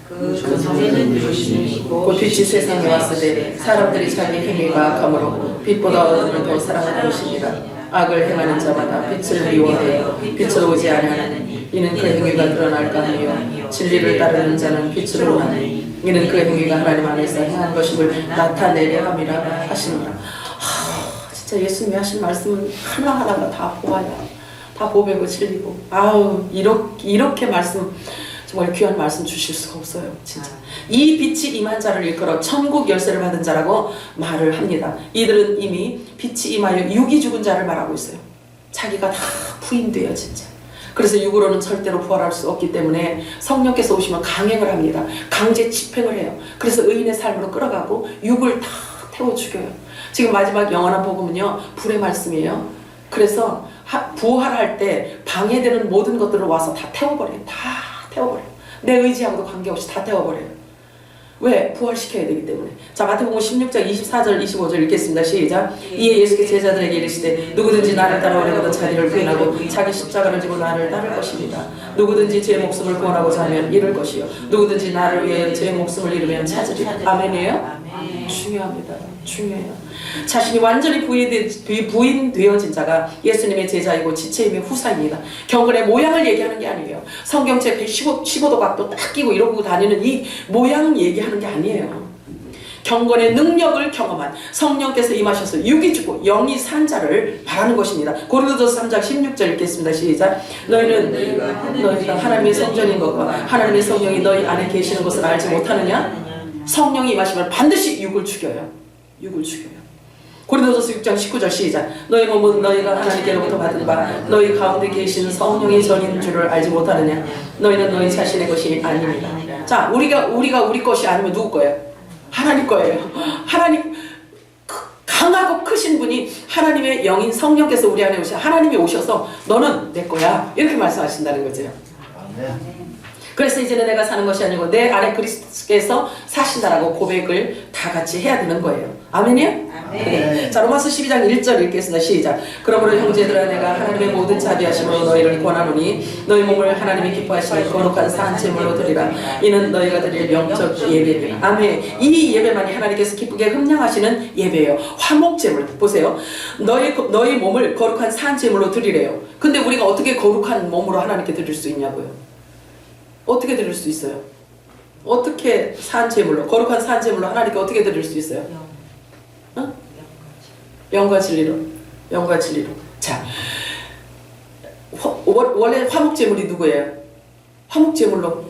[SPEAKER 3] 그 전에는 빛이고
[SPEAKER 1] 곧 빛이 세상에 왔을 때 사람들이 자기 행위가 악함으로 빛보다 어둠을 더 사랑하는 것입니다. 악을 행하는 자마다 빛을 미워하여 빛을 오지 아니하느니 이는 그 행위가 드러날까 하며 진리를 따르는 자는 빛으로 오나니 이는 그 행위가 하나님 안에서 행한 것임을 나타내려 함이라 하시니라. 진짜 예수님이 하신 말씀은 하나하나가 다 보아야, 다 보배고 진리고, 이렇게 말씀, 정말 귀한 말씀 주실 수가 없어요. 진짜 이 빛이 임한 자를 일컬어 천국 열쇠를 받은 자라고 말을 합니다. 이들은 이미 빛이 임하여 육이 죽은 자를 말하고 있어요. 자기가 다 부인돼요, 진짜. 그래서 육으로는 절대로 부활할 수 없기 때문에 성령께서 오시면 강행을 합니다. 강제 집행을 해요. 그래서 의인의 삶으로 끌어가고 육을 다 태워 죽여요. 지금 마지막 영원한 복음은요, 불의 말씀이에요. 그래서 부활할 때 방해되는 모든 것들을 와서 다 태워버려요. 다 태워버려요. 내 의지하고도 관계없이 다 태워버려요. 왜? 부활시켜야 되기 때문에. 자, 마태복음 16장 24절 25절 읽겠습니다. 시작. 이에 예수께서 제자들에게 이르시되 누구든지 나를 따라오려거든 자기를 부인하고 자기 십자가를 지고 나를 따를 것입니다. 누구든지 제 목숨을 구원하고자 하면 잃을 것이요 누구든지 나를 위해 제 목숨을 잃으면 찾으리라. 아멘이에요? 중요합니다. 중요해요. 자신이 완전히 부인되어진 자가 예수님의 제자이고 지체임의 후사입니다. 경건의 모양을 얘기하는 게 아니에요. 성경책 115도 각도 딱 끼고 이러고 다니는 이 모양 얘기하는 게 아니에요. 경건의 능력을 경험한 성령께서 임하셔서 육이 죽고 영이 산 자를 말하는 것입니다. 고린도전서 3장 16절 읽겠습니다. 시작. 너희가 하나님의 성전인 것과 하나님의 성령이 너희 안에 계시는 것을 알지 못하느냐? 성령이 임하시면 반드시 육을 죽여요. 육을 죽여요. 고린도전서 6장 19절 시작. 너희 몸은 너희가 하나님께로부터 받은 바 너희 가운데 계신 성령의 전인 줄을 알지 못하느냐? 너희는 너희 자신의 것이 아닙니다. 자, 우리가 우리 것이 아니면 누구 거예요? 하나님 거예요. 하나님, 강하고 크신 분이 하나님의 영인 성령께서 우리 안에 오셔, 하나님이 오셔서 너는 내 거야, 이렇게 말씀하신다는 거죠. 그래서 이제는 내가 사는 것이 아니고 내 안에 그리스도께서 사신다라고 고백을 다 같이 해야 되는 거예요. 아멘이요?
[SPEAKER 3] 아멘.
[SPEAKER 1] 자, 로마서 12장 1절 읽겠습니다. 시작. 그러므로 형제들아 내가 하나님의 모든 자비하심으로 너희를 권하노니 너희 몸을 하나님이 기뻐하시는 거룩한 산 제물로 드리라. 이는 너희가 드릴 영적 예배니라. 아멘. 이 예배만이 하나님께서 기쁘게 흠냥하시는 예배예요. 화목 제물. 보세요. 너희 몸을 거룩한 산 제물로 드리래요. 근데 우리가 어떻게 거룩한 몸으로 하나님께 드릴 수 있냐고요? 어떻게 드릴 수 있어요? 어떻게 산 제물로, 거룩한 산 제물로 하나님께 어떻게 드릴 수 있어요? 어? 영과 진리로. 영과 진리로. 자, 원래 화목제물이 누구예요? 화목제물로.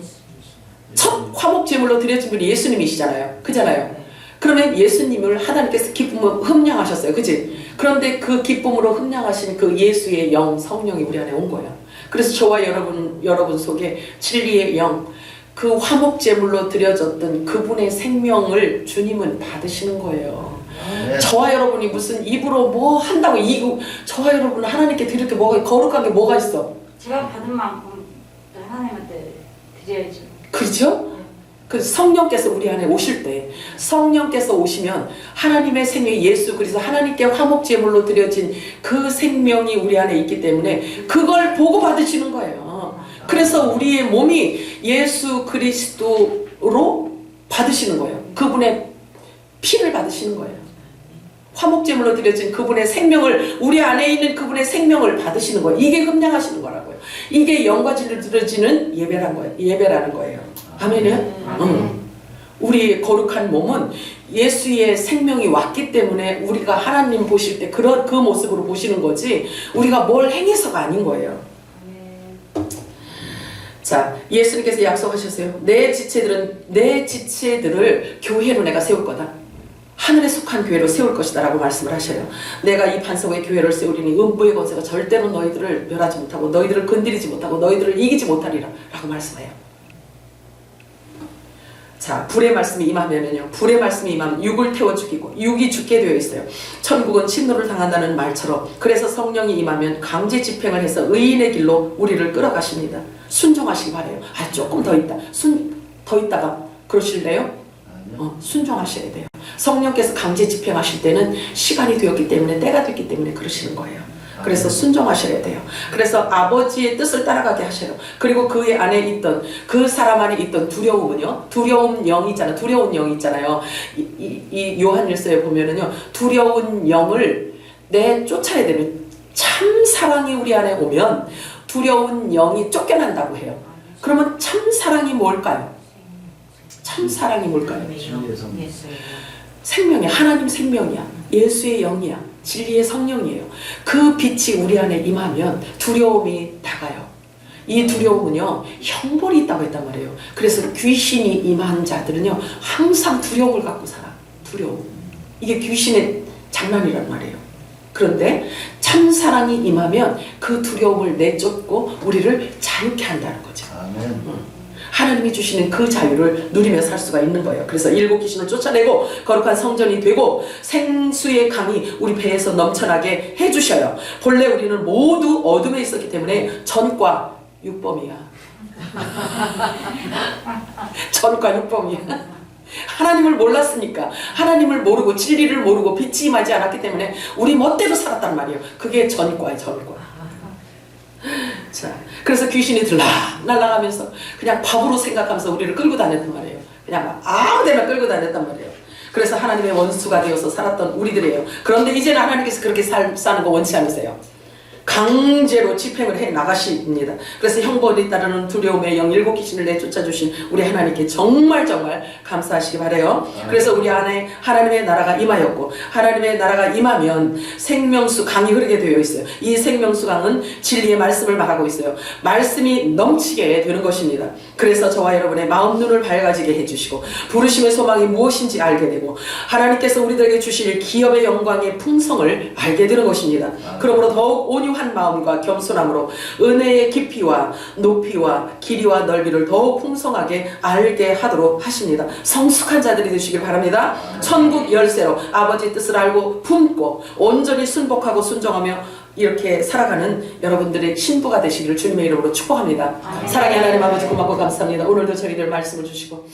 [SPEAKER 1] 첫 화목제물로 드려진 분이 예수님이시잖아요. 그잖아요. 그러면 예수님을 하나님께서 기쁨으로 흠냥하셨어요. 그치? 그런데 그 기쁨으로 흠냥하신 그 예수의 영, 성령이 우리 안에 온 거예요. 그래서 저와 여러분 속에 진리의 영, 그 화목제물로 드려졌던 그분의 생명을 주님은 받으시는 거예요.
[SPEAKER 2] 네.
[SPEAKER 1] 저와 여러분이 무슨 입으로 뭐 한다고 저와 여러분은 하나님께 드릴 게 뭐가, 거룩한 게 뭐가 있어?
[SPEAKER 4] 제가 받은 만큼 하나님한테 드려야죠.
[SPEAKER 1] 그렇죠? 그 성령께서 우리 안에 오실 때, 성령께서 오시면 하나님의 생명 예수 그리스도 하나님께 화목제물로 드려진 그 생명이 우리 안에 있기 때문에 그걸 보고 받으시는 거예요. 그래서 우리의 몸이 예수 그리스도로 받으시는 거예요. 그분의 피를 받으시는 거예요. 화목제물로 드려진 그분의 생명을, 우리 안에 있는 그분의 생명을 받으시는 거예요. 이게 흠냥하시는 거라고요. 이게 영과 진리로 드려지는 예배라는 거예요. 아멘이요? 우리 거룩한 몸은 예수의 생명이 왔기 때문에 우리가 하나님 보실 때 그 모습으로 보시는 거지, 우리가 뭘 행해서가 아닌 거예요. 자, 예수님께서 약속하셨어요. 내 지체들을 교회로 내가 세울 거다. 하늘에 속한 교회로 세울 것이다 라고 말씀을 하셔요. 내가 이 반석의 교회를 세우리니 음부의 권세가 절대로 너희들을 멸하지 못하고 너희들을 건드리지 못하고 너희들을 이기지 못하리라 라고 말씀해요. 자, 불의 말씀이 임하면은요, 불의 말씀이 임하면 육을 태워 죽이고 육이 죽게 되어 있어요. 천국은 침노를 당한다는 말처럼, 그래서 성령이 임하면 강제 집행을 해서 의인의 길로 우리를 끌어가십니다. 순종하시기 바래요. 아, 조금 더 있다가 그러실래요? 순종하셔야 돼요. 성령께서 강제 집행하실 때는 시간이 되었기 때문에, 때가 됐기 때문에 그러시는 거예요. 그래서 순종하셔야 돼요. 그래서 아버지의 뜻을 따라가게 하셔요. 그리고 그 안에 있던, 그 사람 안에 있던 두려움은요, 두려운 영이 있잖아요. 이 요한일서에 보면은요, 두려운 영을 쫓아야 되는, 참 사랑이 우리 안에 오면 두려운 영이 쫓겨난다고 해요. 그러면 참 사랑이 뭘까요? 참 사랑이 뭘까요? 생명이야. 하나님 생명이야. 예수의 영이야. 진리의 성령이에요. 그 빛이 우리 안에 임하면 두려움이 다가요. 이 두려움은요, 형벌이 있다고 했단 말이에요. 그래서 귀신이 임한 자들은요, 항상 두려움을 갖고 살아. 두려움. 이게 귀신의 장난이란 말이에요. 그런데 참 사랑이 임하면 그 두려움을 내쫓고 우리를 자유케 한다는 거죠.
[SPEAKER 2] 아멘.
[SPEAKER 1] 하나님이 주시는 그 자유를 누리며 살 수가 있는 거예요. 그래서 일곱 귀신을 쫓아내고 거룩한 성전이 되고 생수의 강이 우리 배에서 넘쳐나게 해주셔요. 본래 우리는 모두 어둠에 있었기 때문에 전과 육범이야. 전과 육범이야. 하나님을 몰랐으니까, 하나님을 모르고 진리를 모르고 빛이 임하지 않았기 때문에 우리 멋대로 살았단 말이에요. 그게 전과예요. 전과. 자, 그래서 귀신이 들락날락하면서 그냥 바보로 생각하면서 우리를 끌고 다녔단 말이에요. 그냥 막 아무 데나 끌고 다녔단 말이에요. 그래서 하나님의 원수가 되어서 살았던 우리들이에요. 그런데 이제는 하나님께서 그렇게 사는 거 원치 않으세요. 강제로 집행을 해 나가십니다. 그래서 형벌이 따르는 두려움의 영 일곱 귀신을 내쫓아 주신 우리 하나님께 정말 감사하시기 바라요. 그래서 우리 안에 하나님의 나라가 임하였고, 하나님의 나라가 임하면 생명수 강이 흐르게 되어 있어요. 이 생명수 강은 진리의 말씀을 말하고 있어요. 말씀이 넘치게 되는 것입니다. 그래서 저와 여러분의 마음 눈을 밝아지게 해주시고 부르심의 소망이 무엇인지 알게 되고 하나님께서 우리들에게 주실 기업의 영광의 풍성을 알게 되는 것입니다. 그러므로 더욱 온유한 마음과 겸손함으로 은혜의 깊이와 높이와 길이와 넓이를 더욱 풍성하게 알게 하도록 하십니다. 성숙한 자들이 되시길 바랍니다. 천국 열쇠로 아버지 뜻을 알고 품고 온전히 순복하고 순종하며 이렇게 살아가는 여러분들의 신부가 되시기를 주님의 이름으로 축복합니다. 사랑의 하나님 아버지 고맙고 감사합니다. 오늘도 저희들 말씀을 주시고